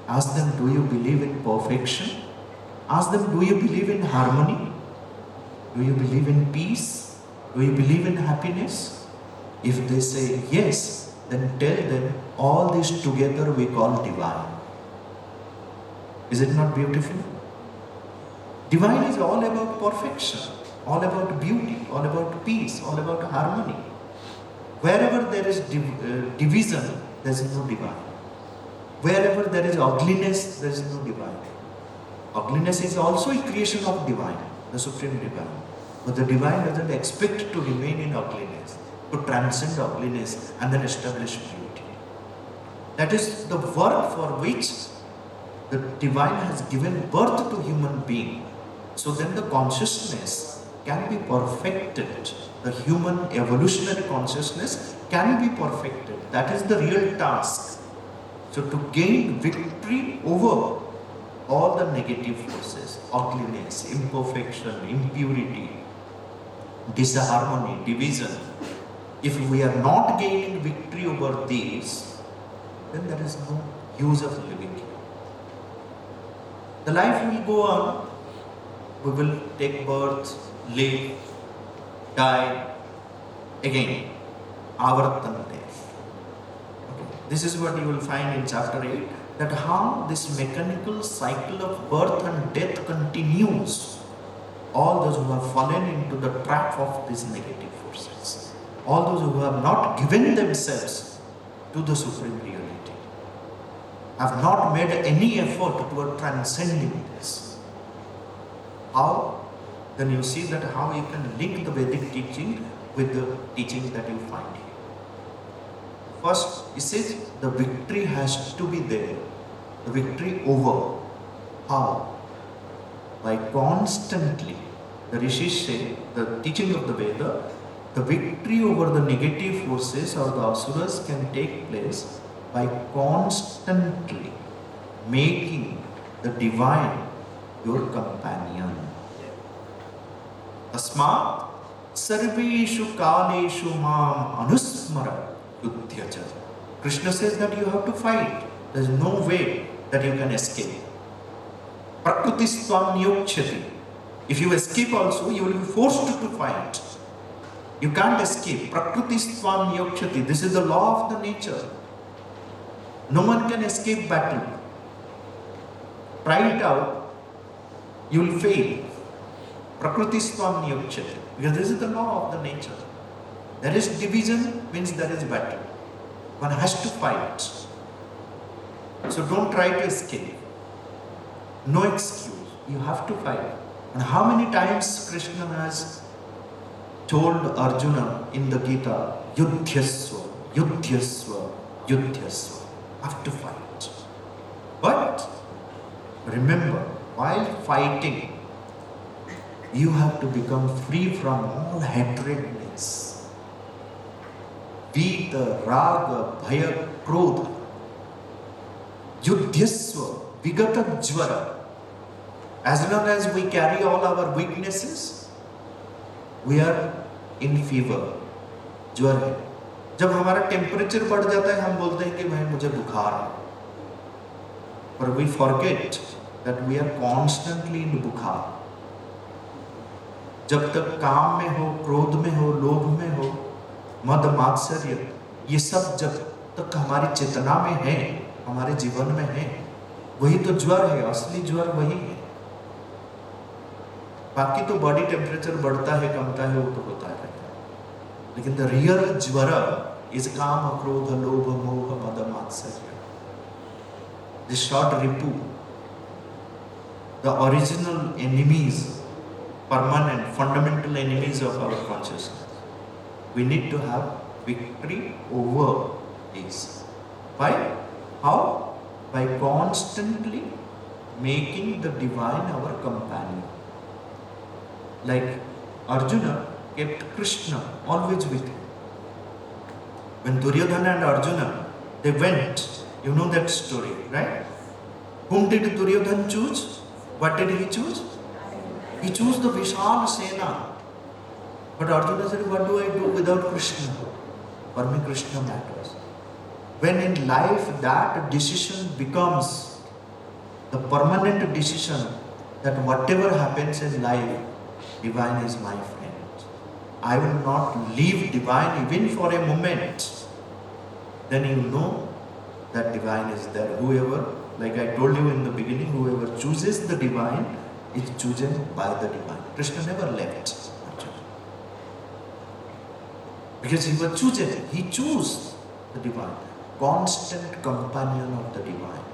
Ask them, do you believe in perfection? Ask them, do you believe in harmony? Do you believe in peace? Do you believe in happiness? If they say yes, then tell them all this together we call divine. Is it not beautiful? Divine is all about perfection, all about beauty, all about peace, all about harmony. Wherever there is division, there is no divine. Wherever there is ugliness, there is no divine. Ugliness is also a creation of divine, the supreme divine. But the divine doesn't expect to remain in ugliness, to transcend ugliness and then establish beauty. That is the work for which the divine has given birth to human being. So then the consciousness can be perfected. The human evolutionary consciousness can be perfected. That is the real task. So to gain victory over all the negative forces, ugliness, imperfection, impurity, disharmony, division, if we are not gaining victory over these, then there is no use of living here. The life will go on. We will take birth, live, die, again, avartante. Okay. This is what you will find in chapter 8, that how this mechanical cycle of birth and death continues. All those who have fallen into the trap of these negative forces, all those who have not given themselves to the supreme reality, have not made any effort toward transcending this. How? Then you see that how you can link the Vedic teaching with the teachings that you find here. First, it says the victory has to be there. The victory over. How? By constantly, the Rishis say, the teaching of the Veda, the victory over the negative forces or the asuras can take place by constantly making the divine your companion. Tasmat sarveshu kaleshu mam anusmara yudhyaja. Krishna says that you have to fight. There is no way that you can escape. Prakritisvam niyokchati. If you escape also, you will be forced to fight. You can't escape. Prakritisvam niyokchati. This is the law of the nature. No one can escape battle. Try it out, you will fail. Prakritisvam niyokchati. Because this is the law of the nature. There is division, means there is battle. One has to fight. So don't try to escape. No excuse. You have to fight. And how many times Krishna has told Arjuna in the Gita, Yudhyasva, Yudhyasva, Yudhyasva. Have to fight. But remember, while fighting, you have to become free from all hatredness. Vita, Raga, Bhaya, Krodha. Yudhyasva, Vigata Jvara. As long as we carry all our weaknesses, we are in fever. ज्वर है. जब हमारा temperature बढ़ जाता है, हम बोलते हैं कि भाई मुझे बुखार है. But we forget that we are constantly in बुखार. जब तक काम में हो, क्रोध में हो, लोभ में हो, मद मात्सर्य, ये सब जब तक हमारी चेतना में है, हमारे जीवन में है, वही तो ज्वर है. असली ज्वर वही है. बाकी तो बॉडी टेम्परेचर बढ़ता है, कमता है, वो तो होता है. लेकिन द रियल ज्वर इज काम, क्रोध, लोभ, मोह, मद मात्सर्य. The short ripu, the original enemies, permanent, fundamental enemies of our consciousness. We need to have victory over these. Why? How? By constantly making the divine our companion. Like Arjuna kept Krishna always with him. When Duryodhana and Arjuna, they went, you know that story, right? Whom did Duryodhana choose? What did he choose? He chose the Vishal Sena. But Arjuna said, what do I do without Krishna? For me, Krishna matters. When in life that decision becomes the permanent decision that whatever happens in life, divine is my friend. I will not leave divine even for a moment. Then you know that divine is there. Whoever, like I told you in the beginning, whoever chooses the divine is chosen by the divine. Krishna never left. Because he was chosen. He chose the divine. Constant companion of the divine.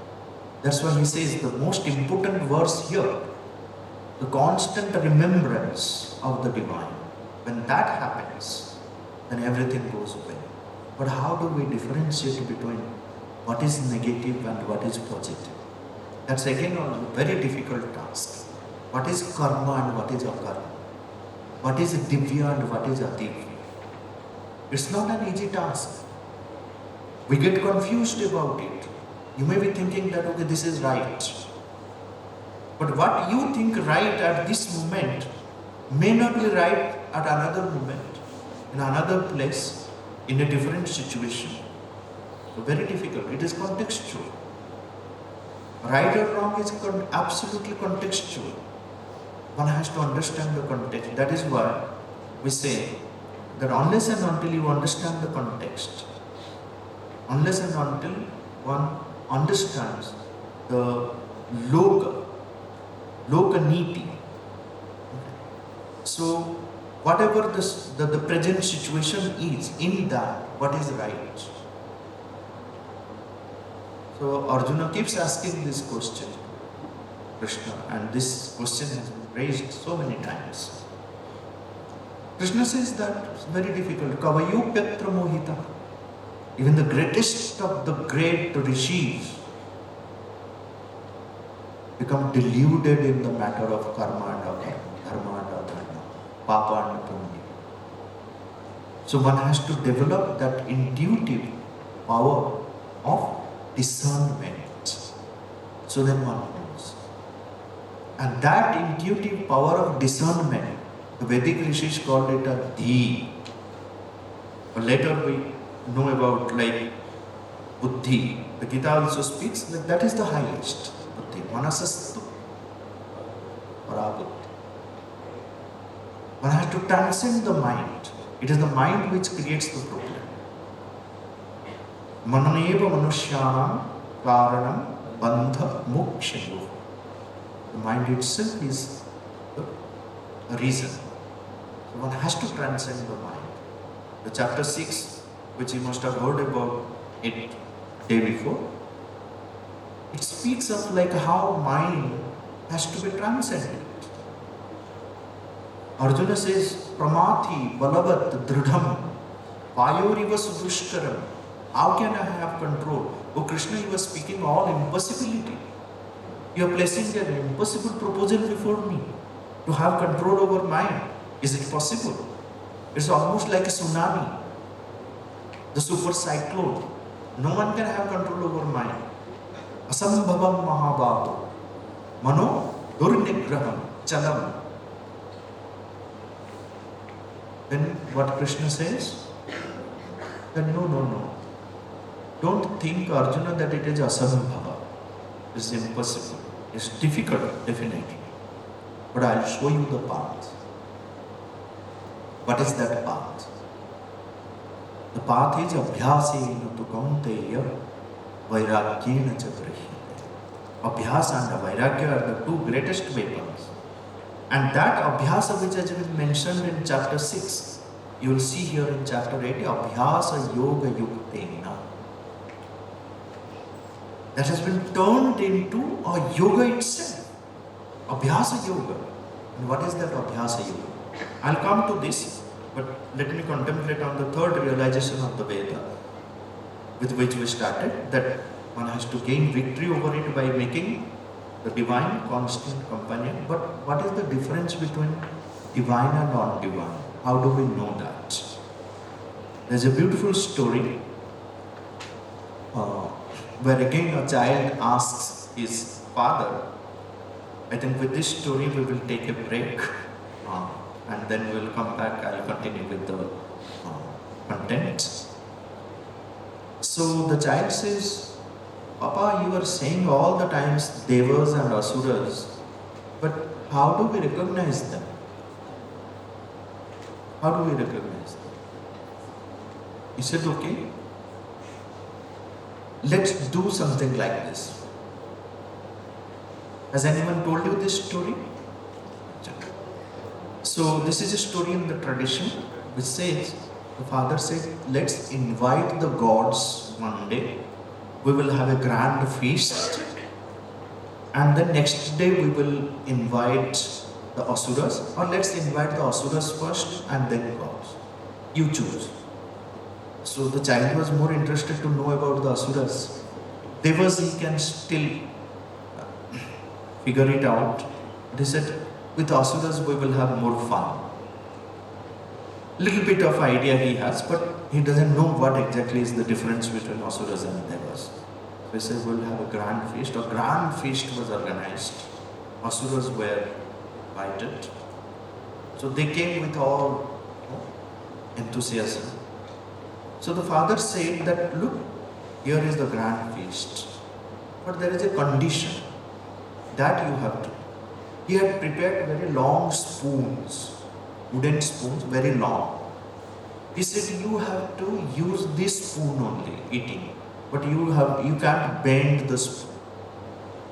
That's why he says the most important verse here, the constant remembrance of the divine. When that happens, then everything goes away. But how do we differentiate between what is negative and what is positive? That's again a very difficult task. What is karma and what is akarma? What is divya and what is adivya? It's not an easy task. We get confused about it. You may be thinking that, okay, this is right. But what you think right at this moment may not be right at another moment, in another place, in a different situation. So very difficult. It is contextual. Right or wrong is absolutely contextual. One has to understand the context. That is why we say that unless and until you understand the context, unless and until one understands the loka niti, so whatever the present situation is, in that, what is right? So Arjuna keeps asking this question, Krishna, and this question has been raised so many times. Krishna says that it's very difficult. Kavayu Petra Mohita. Even the greatest of the great rishis become deluded in the matter of karma and akarma, dharma and adharma, papa and punya. So one has to develop that intuitive power of discernment. So then one knows. And that intuitive power of discernment, the Vedic rishis called it a dhi. But later we know about like buddhi. The Gita also speaks that is the highest. Buddhi. Manasastu parabuddhi. One has to transcend the mind. It is the mind which creates the problem. Mananeva manushyanam karanam bandha mokshayo. The mind itself is the reason. So one has to transcend the mind. The chapter 6, which you must have heard about it day before, it speaks of like how mind has to be transcended. Arjuna says, Pramati balavat dridham vayoriva sudushkaram. How can I have control? Oh Krishna, you are speaking all impossibility. You are placing an impossible proposal before me to have control over mind. Is it possible? It's almost like a tsunami, the super cyclone. No one can have control over mind. Asambhavam mahabaho, mano durnigraham chalam. Then what Krishna says? That no. Don't think, Arjuna, that it is asambhava. It's impossible. It's difficult, definitely. But I'll show you the path. What is that path? The path is abhyasena tu kaunteya vairagyena cha grihite. Abhyasa and vairagya are the two greatest weapons. And that abhyasa which has been mentioned in chapter 6, you will see here in chapter 8, abhyasa yoga yuktena. That has been turned into a yoga itself. Abhyasa yoga. And what is that abhyasa yoga? I'll come to this, but let me contemplate on the third realization of the Veda, with which we started, that one has to gain victory over it by making the divine constant companion. But what is the difference between divine and non-divine? How do we know that? There's a beautiful story where again a child asks his father. I think with this story we will take a break and then we'll come back. I'll continue with the content. So the child says, Papa, you are saying all the times devas and asuras, but how do we recognize them? How do we recognize them? He said, okay, let's do something like this. Has anyone told you this story? So this is a story in the tradition which says, the father said, let's invite the gods one day. We will have a grand feast, and the next day we will invite the asuras, or let's invite the asuras first and then gods. You choose. So the child was more interested to know about the asuras. Devas, he can still figure it out. But he said, with asuras we will have more fun. Little bit of idea he has, but he doesn't know what exactly is the difference between asuras and devas. So he says, we'll have a grand feast. A grand feast was organized. Asuras were invited. So they came with all enthusiasm. So the father said that, look, here is the grand feast. But there is a condition that you have to. He had prepared very long spoons, wooden spoons, very long. He said, you have to use this spoon only, eating. But you can't bend the spoon.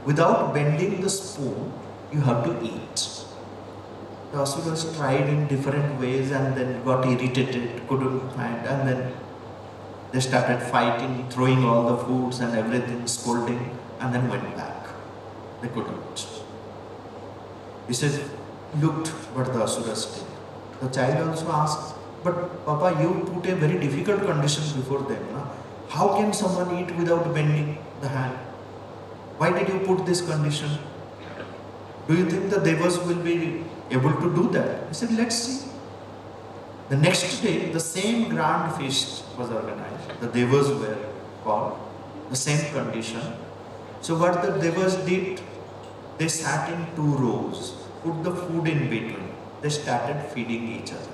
Without bending the spoon, you have to eat. The asuras tried in different ways and then got irritated, couldn't find, and then they started fighting, throwing all the foods and everything, scolding, and then went back. They couldn't. He said, looked what the asuras did. The child also asked, but Papa, you put a very difficult condition before them. Na? How can someone eat without bending the hand? Why did you put this condition? Do you think the devas will be able to do that? He said, let's see. The next day, the same grand feast was organized. The devas were called, the same condition. So what the devas did, they sat in 2 rows, put the food in between. They started feeding each other.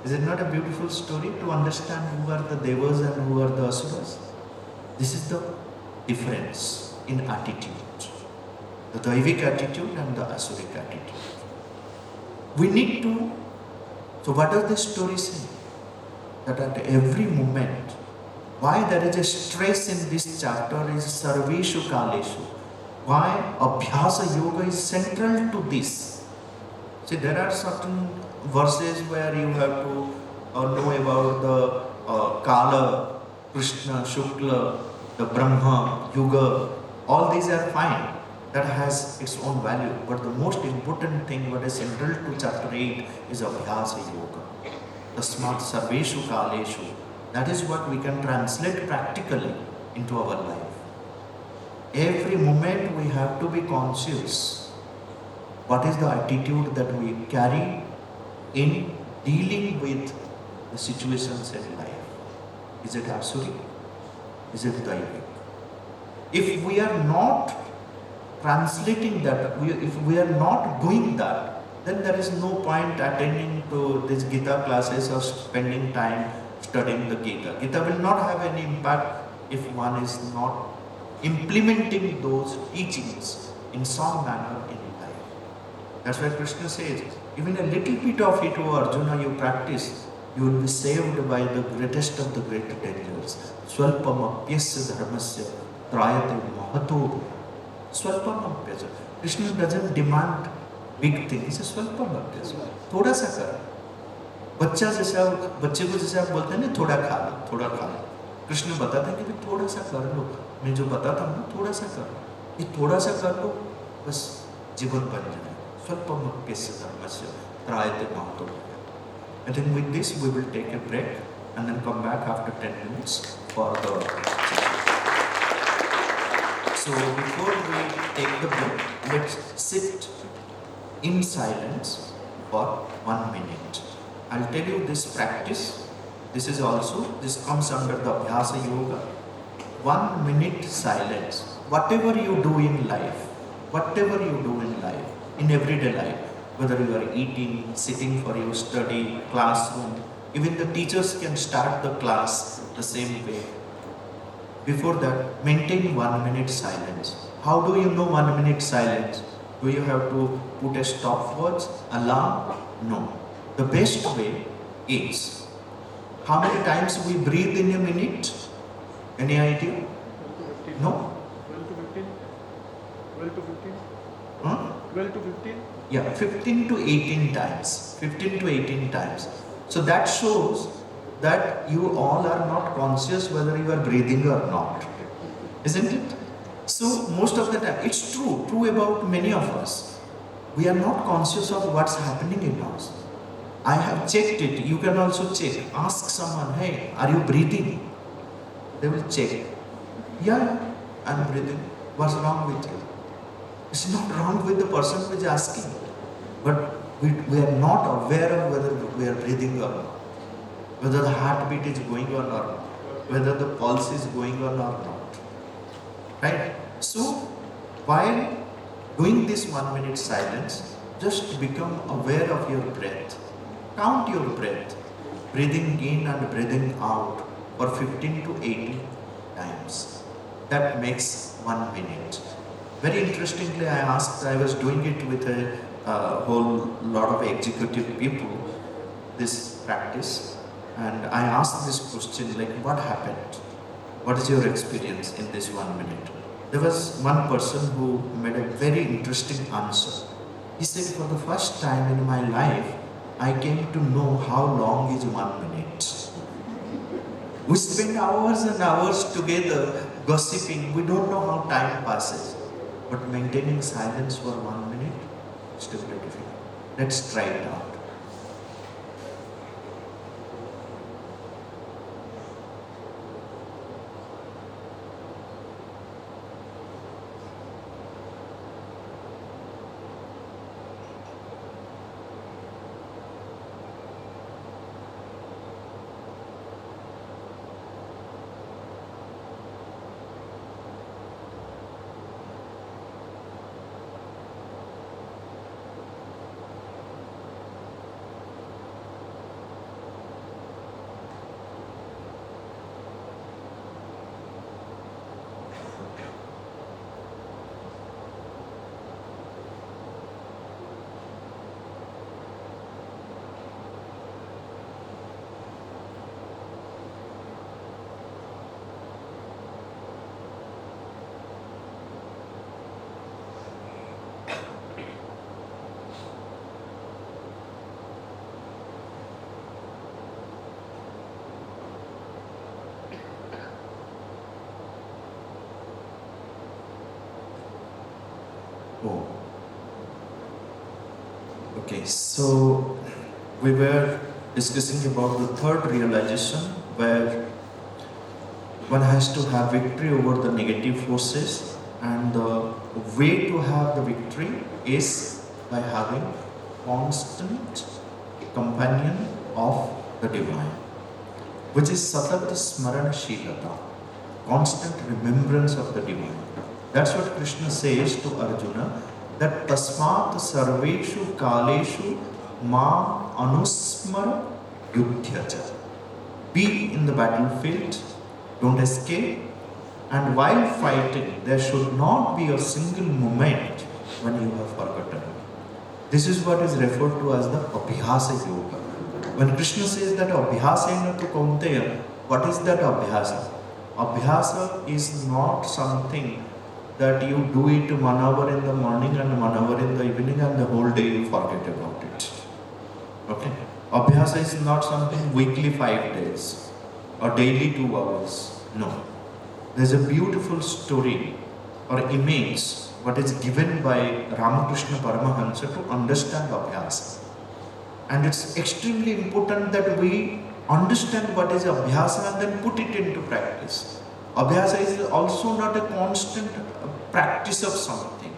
Is it not a beautiful story to understand who are the devas and who are the asuras? This is the difference in attitude. The Daivik attitude and the Asuric attitude. We need to, so what does this story say? That at every moment, why there is a stress in this chapter is Sarveshu Kaleshu. Why Abhyasa Yoga is central to this. See, there are certain verses where you have to know about the Kala, Krishna, Shukla, the Brahma, Yuga. All these are fine. That has its own value. But the most important thing, what is central to chapter 8 is Abhyasa Yoga. Tasmat Sarveshu Kaleshu. That is what we can translate practically into our life. Every moment we have to be conscious. What is the attitude that we carry in dealing with the situations in life? Is it Asuri? Is it Daivik? If we are not translating that, if we are not doing that, then there is no point attending to these Gita classes or spending time studying the Gita. Gita will not have any impact if one is not implementing those teachings in some manner in life. That's why Krishna says, even a little bit of it, O Arjuna, you practice, you will be saved by the greatest of the great dangers. Swalpam apyasya dharmasya trayate mahato. Swalpam apyasya. Krishna doesn't demand big things. He says swalpam apyasya. थोड़ा सा कर. बच्चे को जैसे आप बोलते हैं ना, थोड़ा खा लो, थोड़ा खा लो. कृष्ण बताते हैं कि थोड़ा सा कर लो. मैं जो बताता हूँ ना, थोड़ा सा कर लो. ये थोड़ा सा कर लो, बस जीवन बन जाए. स्वल्पम अप्यस्य धर्मस्य त्रायते Mahato. I think with this we will take a break and then come back after 10 minutes for the. So before we take the break, let's sit in silence for 1 minute. I'll tell you this practice. This comes under the Abhyasa Yoga. 1 minute silence. Whatever you do in life, in everyday life, whether you are eating, sitting for your study, classroom, Even the teachers can start the class the same way. Before that, maintain 1 minute silence. How do you know 1 minute silence? Do you have to put a stopwatch, alarm? No. The best way is, how many times we breathe in a minute? Any idea? 12 to 15. No? 12 to 15. 12 to 15. Huh? 12 to 15. Yeah, 15 to 18 times. 15 to 18 times. So that shows that you all are not conscious whether you are breathing or not. Isn't it? So most of the time, it's true about many of us. We are not conscious of what's happening in us. I have checked it. You can also check. Ask someone, hey, are you breathing? They will check. Yeah, I'm breathing. What's wrong with you? It's not wrong with the person who is asking. But we are not aware of whether we are breathing or not. Whether the heartbeat is going on or not. Whether the pulse is going on or not. Right? So, while doing this 1 minute silence, just become aware of your breath. Count your breath. Breathing in and breathing out for 15 to 18 times. That makes 1 minute. Very interestingly, I was doing it with a whole lot of executive people, this practice, and I asked this question like, what happened? What is your experience in this 1 minute? There was one person who made a very interesting answer. He said, for the first time in my life, I came to know how long is 1 minute. We spend hours and hours together gossiping. We don't know how time passes. But maintaining silence for 1 minute is still very difficult. Let's try it out. Oh. Okay, so we were discussing about the third realization where one has to have victory over the negative forces, and the way to have the victory is by having constant companion of the divine, which is satat smarana shilata, constant remembrance of the divine. That's what Krishna says to Arjuna, that tasmat sarveshu kaleshu ma anusmara yudhyaja. Be in the battlefield, don't escape, and while fighting, there should not be a single moment when you have forgotten. This is what is referred to as the abhyasa yoga. When Krishna says that abhyasena tu kaunteya, what is that abhyasa? Abhyasa is not something that you do it 1 hour in the morning and 1 hour in the evening and the whole day you forget about it. Okay? Abhyasa is not something weekly 5 days or daily 2 hours. No. There's a beautiful story or image what is given by Ramakrishna Paramahansa to understand Abhyasa. And it's extremely important that we understand what is Abhyasa and then put it into practice. Abhyasa is also not a constant practice of something.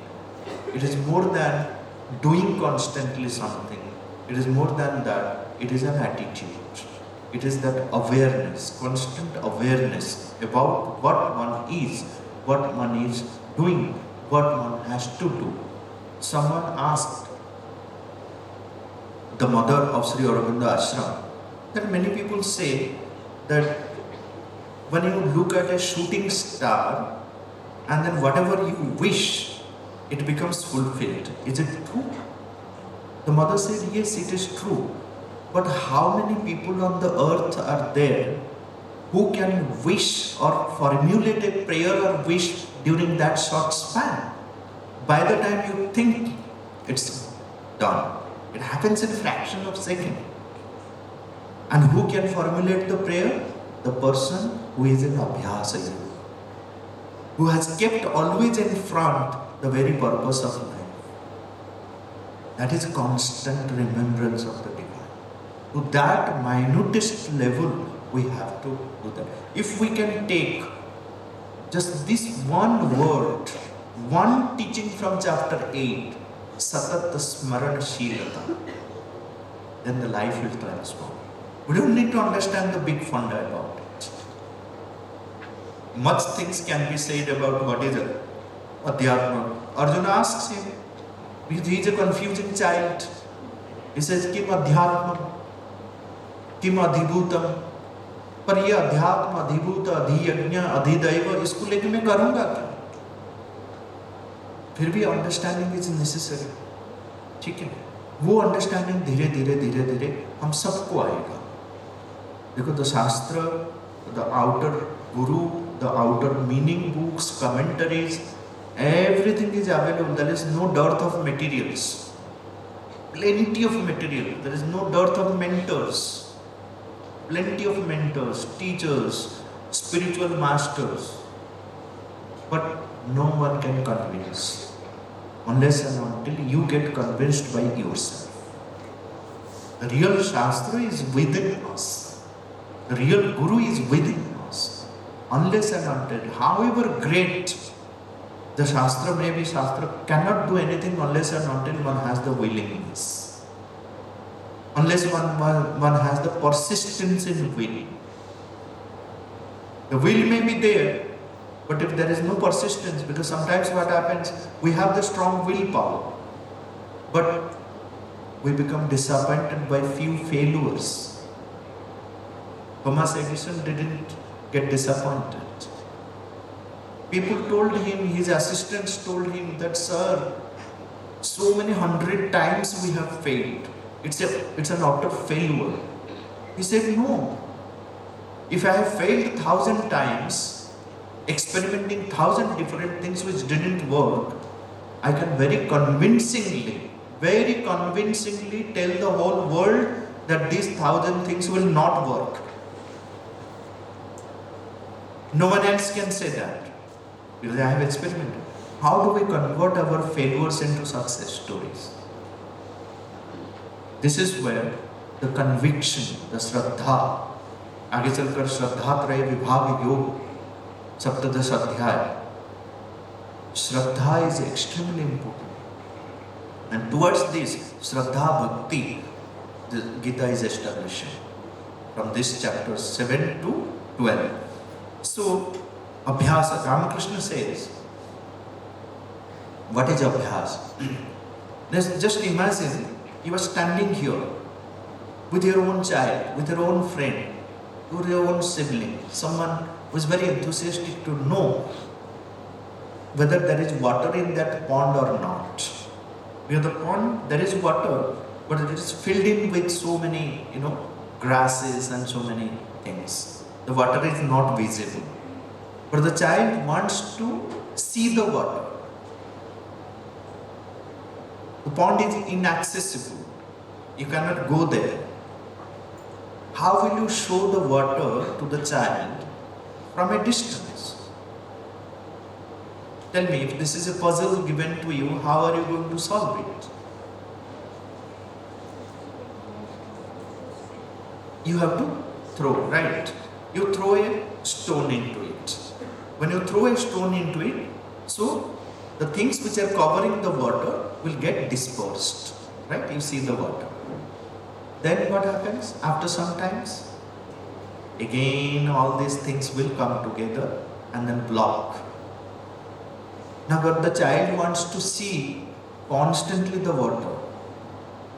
It is more than doing constantly something. It is more than that. It is an attitude. It is that awareness, constant awareness about what one is, what one is doing, what one has to do. Someone asked the mother of Sri Aurobindo Ashram that many people say that when you look at a shooting star and then whatever you wish, it becomes fulfilled. Is it true? The mother said, yes, it is true. But how many people on the earth are there who can wish or formulate a prayer or wish during that short span? By the time you think, it's done. It happens in a fraction of a second. And who can formulate the prayer? The person who is in Abhyasa Yoga, who has kept always in front the very purpose of life. That is constant remembrance of the divine. To that minutest level, we have to do that. If we can take just this one word, one teaching from chapter 8, Satat Smarana Shilata, then the life will transform. We don't need to understand the big funda about it. Much things can be said about what is Adhyatma. Arjuna asks him, because he is a confusing child. He says, Kim Adhyatma, Kim Adhibhutam. पर ये अध्यात्म, अधिभूत, अधियज्ञ, अधिदैव, इसको लेके मैं करूंगा क्या? फिर भी अंडरस्टैंडिंग इज नेसेसरी. ठीक है, वो अंडरस्टैंडिंग धीरे धीरे धीरे धीरे हम सबको आएगा. देखो, the shastra, the outer guru, the outer meaning books, commentaries, everything is available. There is no dearth of materials. Plenty of material. There is no dearth of mentors. Plenty of mentors, teachers, spiritual masters. But no one can convince unless and until you get convinced by yourself. The real Shastra is within us. The real Guru is within us. Unless and until, however great the Shastra may be, Shastra cannot do anything unless and until one has the willingness. Unless one has the persistence in will. The will may be there, but if there is no persistence, because sometimes what happens, we have the strong willpower, but we become disappointed by few failures. Thomas Edison didn't get disappointed. People told him, his assistants told him that, sir, so many 100 times we have failed. It's an utter failure. He said, no. If I have failed 1,000 times, experimenting 1,000 different things which didn't work, I can very convincingly tell the whole world that these 1,000 things will not work. No one else can say that, because I have experimented. How do we convert our failures into success stories? This is where the conviction, the श्रद्धा, आगे चलकर श्रद्धात्रय विभाग योग सप्तदश अध्याय, श्रद्धा is extremely important. And towards this Shraddha bhakti, the Gita is establishing from this chapter 7 to 12. So, Abhyasa, Ramakrishna says, what is Abhyasa? Just imagine, you are standing here with your own child, with your own friend, with your own sibling, someone who is very enthusiastic to know whether there is water in that pond or not. Near the pond, there is water, but it is filled in with so many, grasses and so many things. The water is not visible. But the child wants to see the water. The pond is inaccessible. You cannot go there. How will you show the water to the child from a distance? Tell me, if this is a puzzle given to you, how are you going to solve it? You have to throw, right? You throw a stone into it. When you throw a stone into it, so the things which are covering the water will get dispersed, right? You see the water. Then what happens? After some times, again all these things will come together and then block. Now but the child wants to see constantly the water.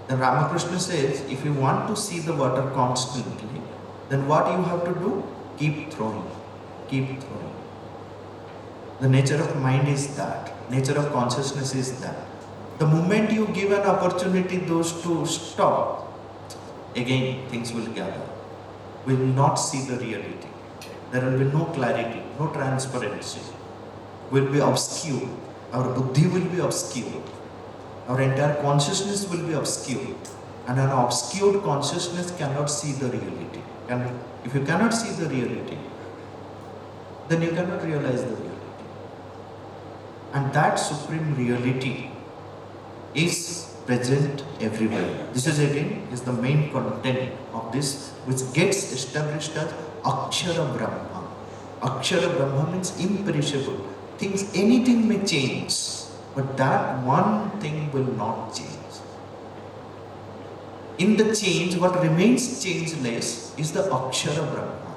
Then Ramakrishna says, if you want to see the water constantly, then what you have to do? Keep throwing. Keep throwing. The nature of mind is that. Nature of consciousness is that. The moment you give an opportunity those to stop, again things will gather. We will not see the reality. There will be no clarity, no transparency. We will be obscured. Our buddhi will be obscured. Our entire consciousness will be obscured. And an obscured consciousness cannot see the reality. And if you cannot see the reality, then you cannot realize the reality. And that supreme reality is present everywhere. This is again is the main content of this, which gets established as Akshara Brahma. Akshara Brahma means imperishable. Things, anything may change, but that one thing will not change. In the change, what remains changeless is the Akshara Brahma.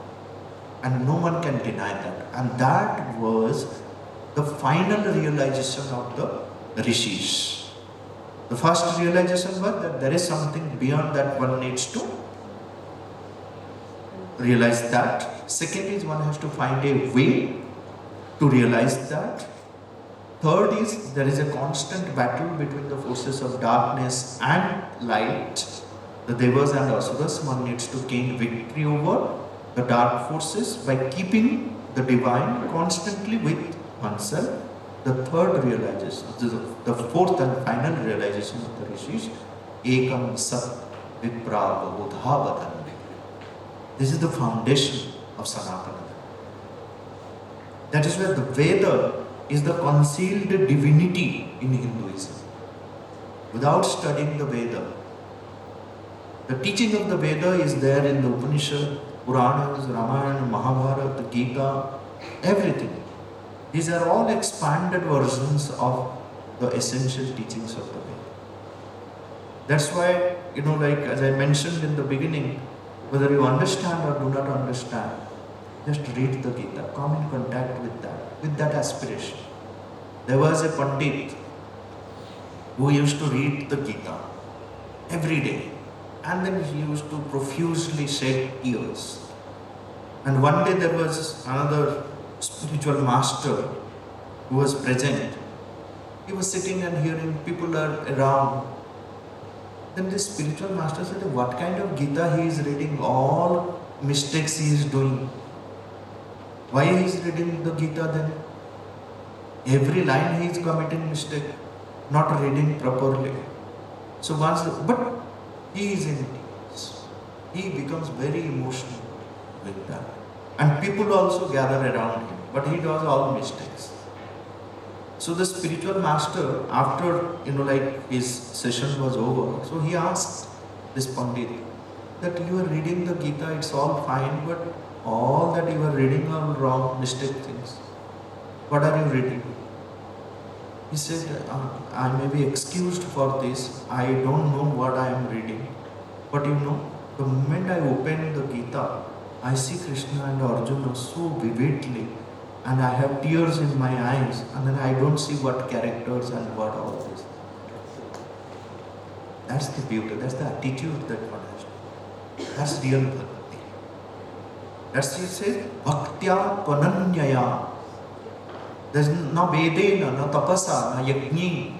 And no one can deny that. And that was the final realization of the Rishis. The first realization was that there is something beyond that one needs to realize that. Second is one has to find a way to realize that. Third is there is a constant battle between the forces of darkness and light. The Devas and Asuras, one needs to gain victory over the dark forces by keeping the divine constantly with oneself. The third realization, the fourth and final realization of the Rishis, Ekam Sat Vipra Bodhavadan. This is the foundation of Sanatana. That is where the Veda is the concealed divinity in Hinduism. Without studying the Veda, the teaching of the Veda is there in the Upanishad, Puranas, Ramayana, Mahabharata, Gita, everything. These are all expanded versions of the essential teachings of the Veda. That's why, like as I mentioned in the beginning, whether you understand or do not understand, just read the Gita, come in contact with that aspiration. There was a Pandit who used to read the Gita every day, and then he used to profusely shed tears. And one day there was another spiritual master who was present. He was sitting and hearing people are around. Then this spiritual master said, what kind of Gita he is reading? All mistakes he is doing. Why he is reading the Gita then? Every line he is committing mistake, not reading properly. So but he is in tears. He becomes very emotional with that. And people also gather around him, but he does all mistakes. So the spiritual master, after his session was over, so he asked this Pandit that you are reading the Gita, it's all fine, but all that you are reading are wrong, mistake things. What are you reading? He said, I may be excused for this. I don't know what I am reading. But the moment I open the Gita, I see Krishna and Arjuna so vividly, and I have tears in my eyes, and then I don't see what characters and what all this. That's the beauty, that's the attitude that one has. That's real bhakti. That's what it says, bhaktya pananyaya. There's no vedena, no tapasa, no yajni.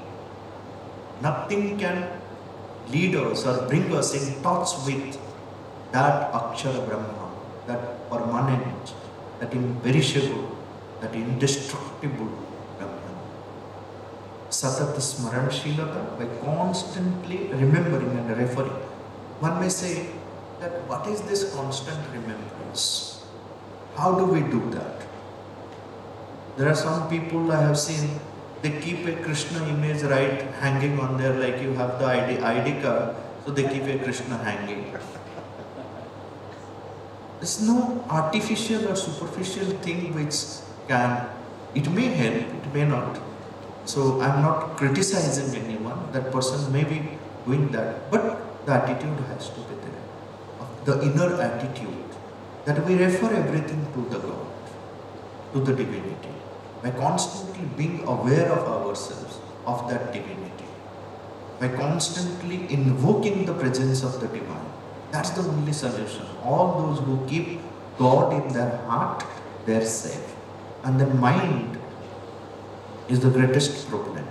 Nothing can lead us or bring us in touch with that Akshara Brahma, that permanent, that imperishable, that indestructible Brahman. Satat Smaranshilata, by constantly remembering and referring. One may say that what is this constant remembrance? How do we do that? There are some people I have seen, they keep a Krishna image right hanging on there, like you have the ID card, so they keep a Krishna hanging. There's no artificial or superficial thing which it may help, it may not. So I'm not criticizing anyone, that person may be doing that, but the attitude has to be there. The inner attitude, that we refer everything to the God, to the divinity, by constantly being aware of ourselves, of that divinity. by constantly invoking the presence of the divine. That's the only solution. All those who keep God in their heart, they're safe. And the mind is the greatest problem.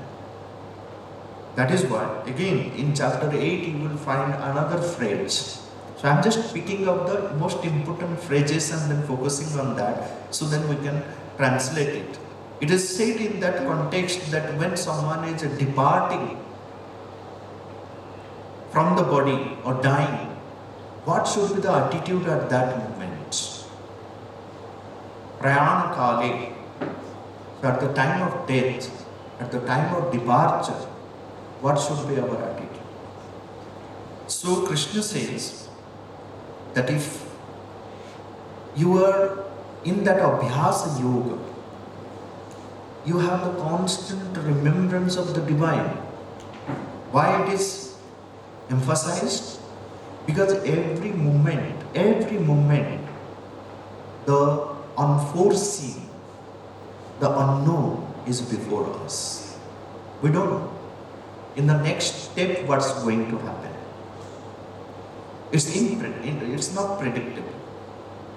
That is why, again, in chapter 8, you will find another phrase. So I'm just picking up the most important phrases and then focusing on that, so then we can translate it. It is said in that context that when someone is departing from the body or dying, what should be the attitude at that moment? Prayana kale, so at the time of death, at the time of departure, what should be our attitude? So Krishna says that if you are in that abhyasa yoga, you have the constant remembrance of the divine. Why it is emphasized? Because every moment, the unforeseen, the unknown is before us. We don't know in the next step what's going to happen. It's not predictable.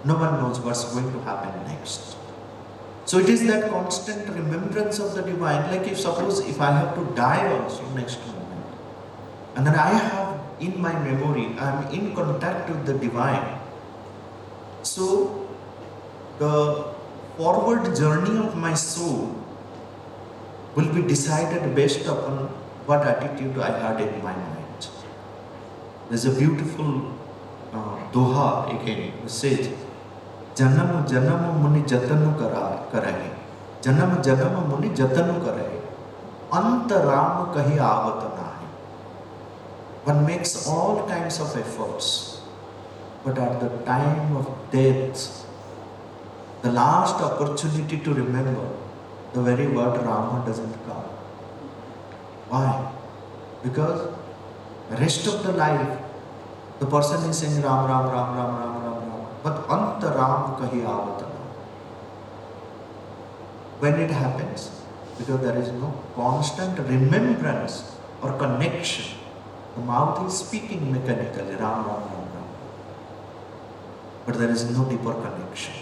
No one knows what's going to happen next. So it is that constant remembrance of the divine. Like if suppose if I have to die also next moment, and then I have in my memory, I am in contact with the divine. So the forward journey of my soul will be decided based upon what attitude I had in my mind. There's a beautiful doha again, which says, Janam janam muni jatanu karahe. Janam janam muni jatanu karahe. Antaram kahi avat nahi. One makes all kinds of efforts, but at the time of death, the last opportunity to remember, the very word Rama doesn't come. Why? Because the rest of the life, the person is saying Ram, Ram, Ram, Ram, Ram, Ram, Ram. But Anta Ram kahi avatana. When it happens, because there is no constant remembrance or connection, the mouth is speaking mechanically, Ram, Ram, Ram, Ram. But there is no deeper connection.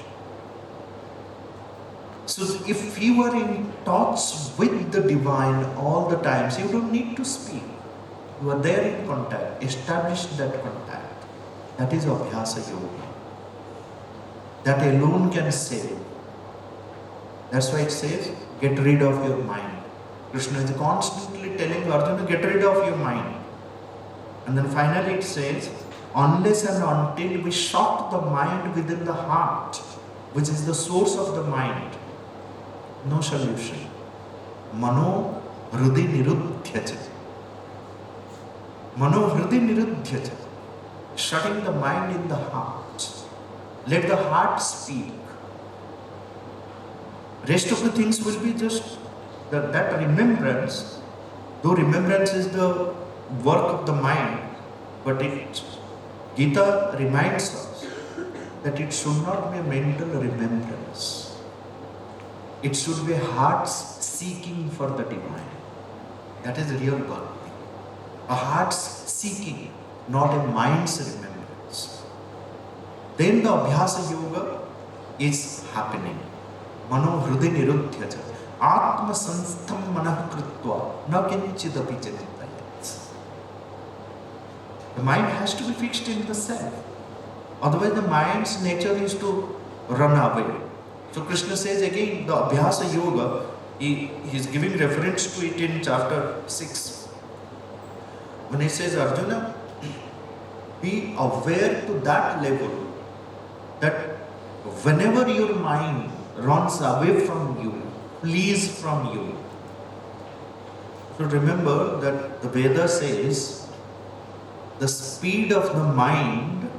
So if you are in touch with the divine all the times, you don't need to speak. You are there in contact. Establish that contact. That is Abhyasa Yoga. That alone can save. That's why it says, get rid of your mind. Krishna is constantly telling Arjuna, get rid of your mind. And then finally it says, unless and until we shut the mind within the heart, which is the source of the mind, no solution. Mano hrudi niruddhyacha. Mano hrudi niruddhyacha. Shutting the mind in the heart. Let the heart speak. Rest of the things will be just that remembrance. Though remembrance is the work of the mind, but Gita reminds us that it should not be a mental remembrance. It should be hearts seeking for the divine. That is real bhakti. A heart's seeking, not a mind's remembrance. Then the Abhyasa Yoga is happening. Mano hrudi niruddhyacha. Atma sanstham manah kritva na kinchidapi chintayat. The mind has to be fixed in the self. Otherwise the mind's nature is to run away. So Krishna says again, the Abhyasa Yoga, he is giving reference to it in chapter 6. When he says, Arjuna, be aware to that level that whenever your mind runs away from you, flees from you. So remember that the Veda says the speed of the mind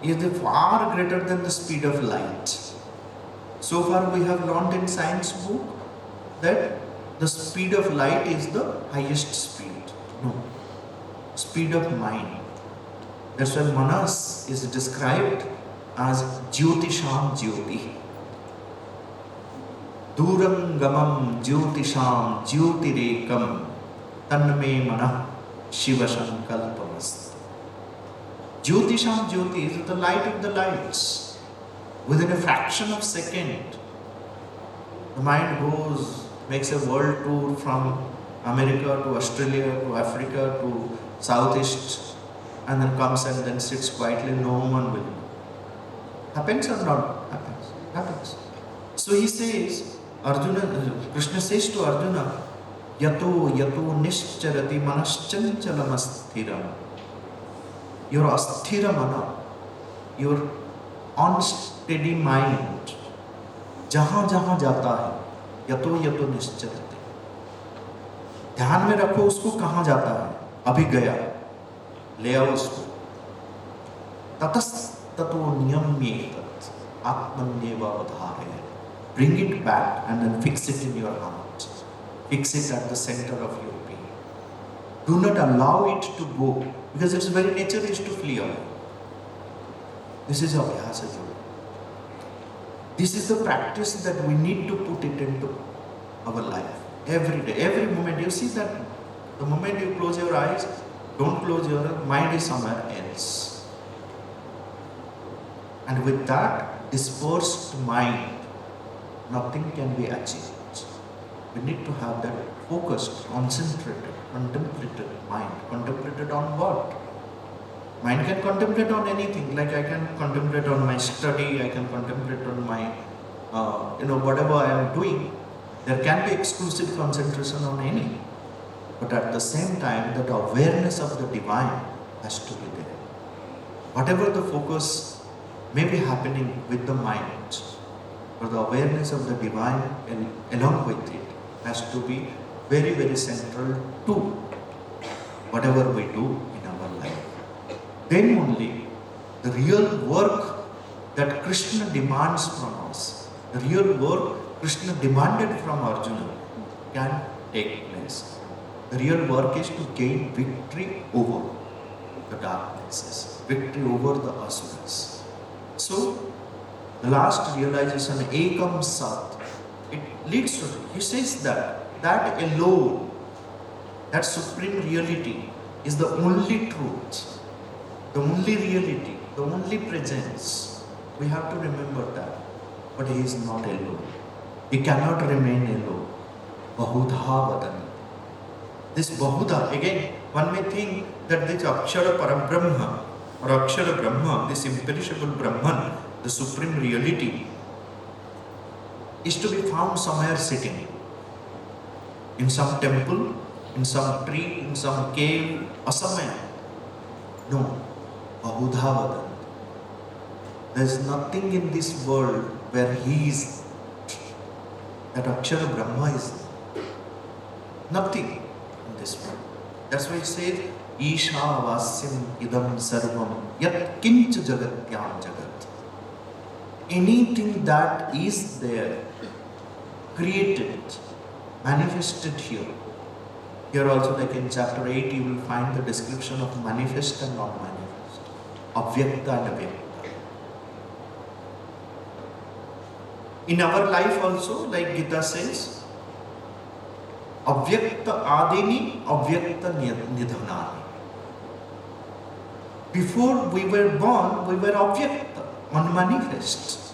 is far greater than the speed of light. So far we have learned in science book that the speed of light is the highest speed. No. Speed of mind. That's why Manas is described as Jyotisham Jyoti. Duram gamam Jyotisham Jyotirekam Tanme Manah Shiva Sankalpamast. Jyotisham Jyoti is the light of the lights. Within a fraction of a second, the mind goes, makes a world tour from America to Australia to Africa to Southeast, and then comes and then sits quietly, no one will know. Happens or not? Happens. Happens. So he says, Krishna says to Arjuna, Yato nischarati manaschanchalamasthira. Your asthira mana, your unsteady mind, जहां जहां जाता है, यतो निश्चरते. ध्यान में रखो उसको, कहां जाता है, अभी गया, ले आओ उसको. ततस्ततो नियम्येतत् आत्मन्येवावधारय. Bring it back and then fix it in your heart. Fix it at the center of your being. Do not allow it to go, because its very nature is to flee away. This is abhyasa yoga. This is the practice that we need to put it into our life. Every day, every moment. You see that the moment you close your eyes, don't close your mind is somewhere else. And with that dispersed mind, nothing can be achieved. We need to have that focused, concentrated, contemplated mind. Contemplated on what? Mind can contemplate on anything. Like I can contemplate on my study, I can contemplate on my, whatever I am doing. There can be exclusive concentration on any. But at the same time, that awareness of the divine has to be there. Whatever the focus may be happening with the mind, but the awareness of the divine along with it has to be very, very central to whatever we do in our life. Then only the real work that Krishna demands from us, the real work Krishna demanded from Arjuna, can take place. The real work is to gain victory over the darknesses, victory over the asuras. So, the last realization, Ekam Sat, it leads to, he says that alone, that supreme reality is the only truth, the only reality, the only presence. We have to remember that. But he is not alone. He cannot remain alone. Bahudha vadanti. This Bahudha, again, one may think that this Akshara Parabrahma or Akshara Brahma, this imperishable Brahman, the supreme reality, is to be found somewhere sitting. In some temple, in some tree, in some cave, or somewhere. No. Bahudha vadanti. There is nothing in this world where he is, that Akshara Brahma is. Nothing in this world. That's why it says, Isha vasyam idam sarvam yat kincha jagatyam jagat. Anything that is there, created, manifested here. Here also, like in chapter 8, you will find the description of manifest and non-manifest, avyakta and avyakta. In our life also, like Gita says, avyakta adini, avyakta nidhanani. Before we were born, we were avyakta, unmanifest.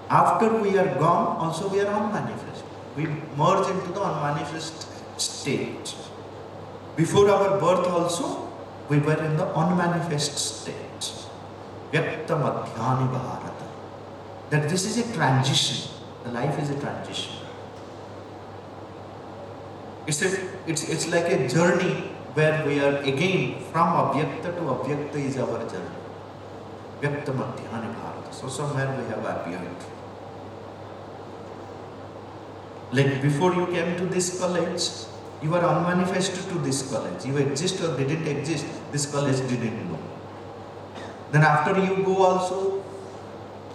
After we are gone, also we are unmanifest. We merge into the unmanifest state. Before our birth also, we were in the unmanifest state. Vyakta madhyani bharata. That this is a transition. The life is a transition. It's like a journey where we are again from avyakta to avyakta is our journey. Vyakta madhyani bharata. So somewhere we have appeared. Like before you came to this college, you were unmanifest to this college. You exist or didn't exist, this college didn't know. Then after you go also,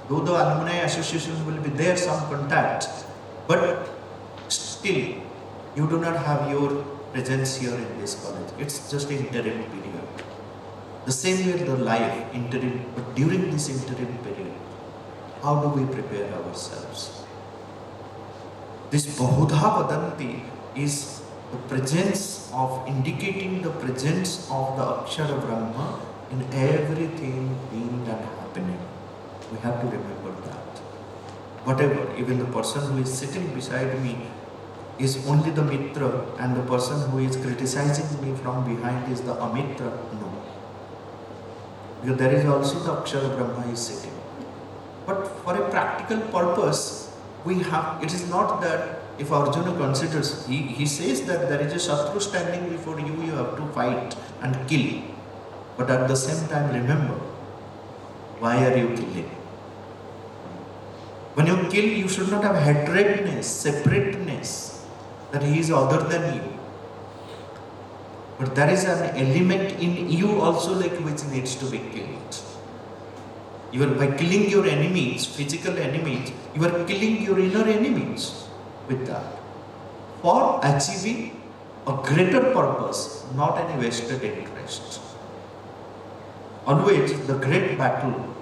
though the alumni association will be there, some contact, but still you do not have your presence here in this college. It's just an interim period. The same way the life, interim, but during this interim period, how do we prepare ourselves? This Bahudha Vadanti is the presence of, indicating the presence of the Akshara Brahma in everything being and happening. We have to remember that. Whatever, even the person who is sitting beside me is only the Mitra, and the person who is criticizing me from behind is the Amitra. No. Because there is also the Akshara Brahma is sitting. But for a practical purpose, we have, it is not that if Arjuna considers, he says that there is a Shatru standing before you, you have to fight and kill. But at the same time, remember, why are you killing? When you kill, you should not have hatredness, separateness, that he is other than you. But there is an element in you also like which needs to be killed. You are, by killing your enemies, physical enemies, you are killing your inner enemies with that. For achieving a greater purpose, not any vested interest. Always the great battle,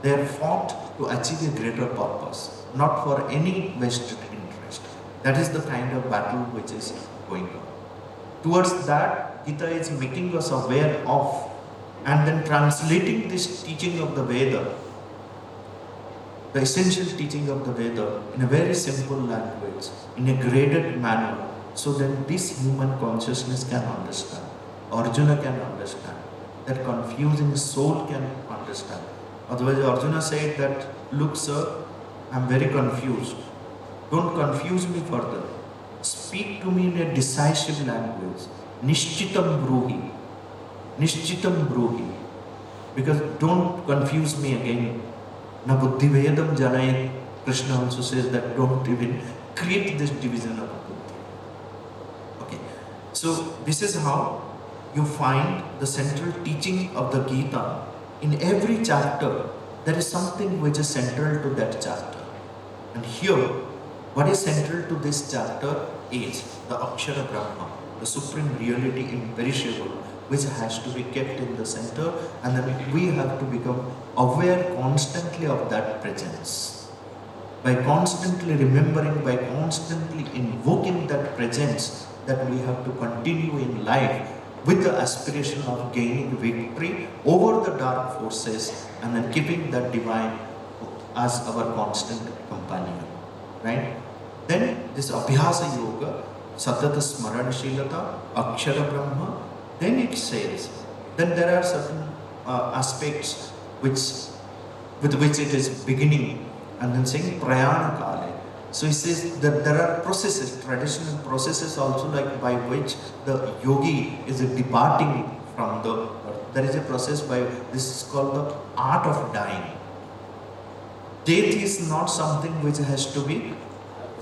they are fought to achieve a greater purpose, not for any vested interest. That is the kind of battle which is going on. Towards that, Gita is making us aware of, and then translating this teaching of the Veda, the essential teaching of the Veda, in a very simple language, in a graded manner, so that this human consciousness can understand, Arjuna can understand, that confusing soul can understand. Otherwise, Arjuna said that, look sir, I am very confused. Don't confuse me further. Speak to me in a decisive language. Nishchitam bruhi. Nishchitam bruhi. Because don't confuse me again. Na buddhi vedam janai. Krishna also says that don't even create this division of buddhi. Okay. So this is how you find the central teaching of the Gita. In every chapter, there is something which is central to that chapter. And here, what is central to this chapter is the Akshara Brahma, the supreme reality imperishable, which has to be kept in the center, and then we have to become aware constantly of that presence. By constantly remembering, by constantly invoking that presence, that we have to continue in life with the aspiration of gaining victory over the dark forces, and then keeping that divine as our constant companion. Right? Then this Abhyasa Yoga, Satata Smaranashilata, Akshara Brahma, then it says, then there are certain aspects with which it is beginning, and then saying Prayana Kale. So he says that there are processes, traditional processes also, like by which the yogi is departing from the earth. There is a process by, this is called the art of dying. Death is not something which has to be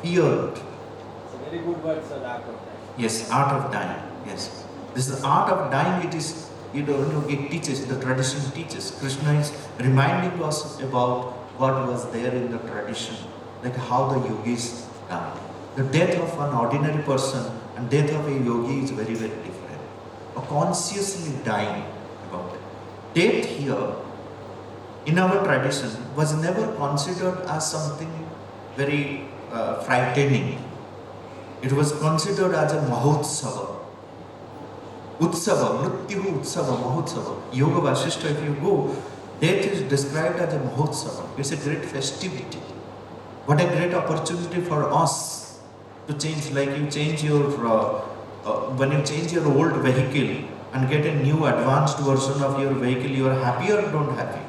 feared. It's a very good word, sir, art of dying. Yes, art of dying. Yes. This is art of dying. It is, it teaches, the tradition teaches. Krishna is reminding us about what was there in the tradition, like how the yogis die. The death of an ordinary person and death of a yogi is very, very different. A consciously dying about it. Death here, in our tradition, was never considered as something very frightening. It was considered as a mahotsava. Utsava, Mrityu Utsava, Mahotsava. Yoga Vasishta, if you go, death is described as a Mahotsava. It's a great festivity. What a great opportunity for us to change, like you change your, when you change your old vehicle and get a new advanced version of your vehicle, you are happy or don't happy?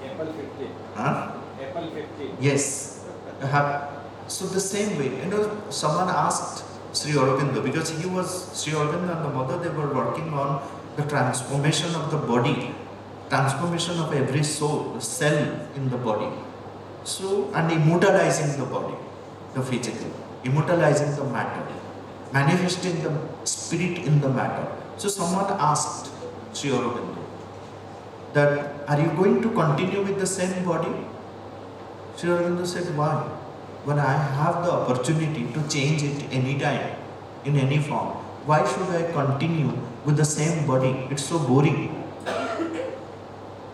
Apple 15. Huh? Apple 15. Yes. So the same way, someone asked Sri Aurobindo, because Sri Aurobindo and the mother, they were working on the transformation of the body, transformation of every soul, cell in the body. So, and immortalizing the body, the physical, immortalizing the matter, manifesting the spirit in the matter. So someone asked Sri Aurobindo that, are you going to continue with the same body? Sri Aurobindo said, why? When I have the opportunity to change it anytime, in any form, why should I continue with the same body? It's so boring.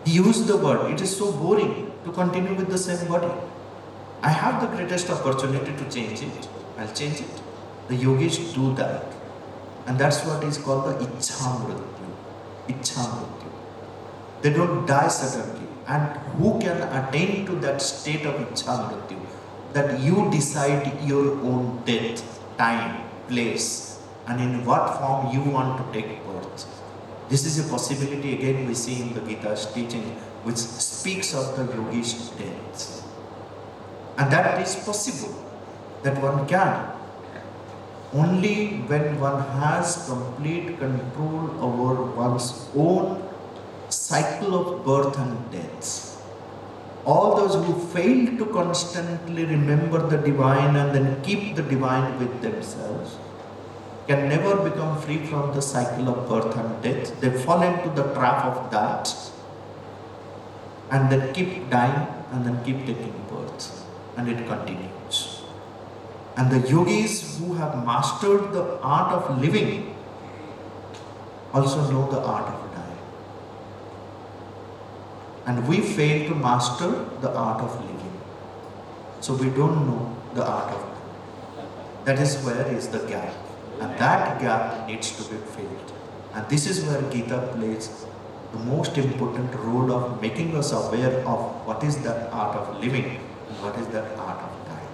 He used the word, it is so boring to continue with the same body. I have the greatest opportunity to change it, I'll change it. The yogis do that. And that's what is called the Ichha Mrityu. Ichha Mrityu. They don't die suddenly. And who can attain to that state of Ichha Mrityu? That you decide your own death, time, place, and in what form you want to take birth. This is a possibility again we see in the Gita's teaching, which speaks of the yogi's death. And that is possible, that one can. Only when one has complete control over one's own cycle of birth and death. All those who fail to constantly remember the divine and then keep the divine with themselves can never become free from the cycle of birth and death. They fall into the trap of that and then keep dying and then keep taking birth, and it continues. And the yogis who have mastered the art of living also know the art of dying. And we fail to master the art of living. So we don't know the art of dying. That is where is the gap. And that gap needs to be filled. And this is where Gita plays the most important role of making us aware of what is that art of living and what is that art of dying.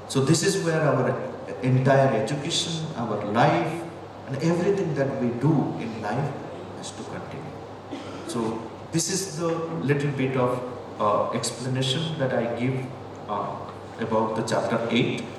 So this is where our entire education, our life, and everything that we do in life has to continue. So this is the little bit of explanation that I give about the chapter 8.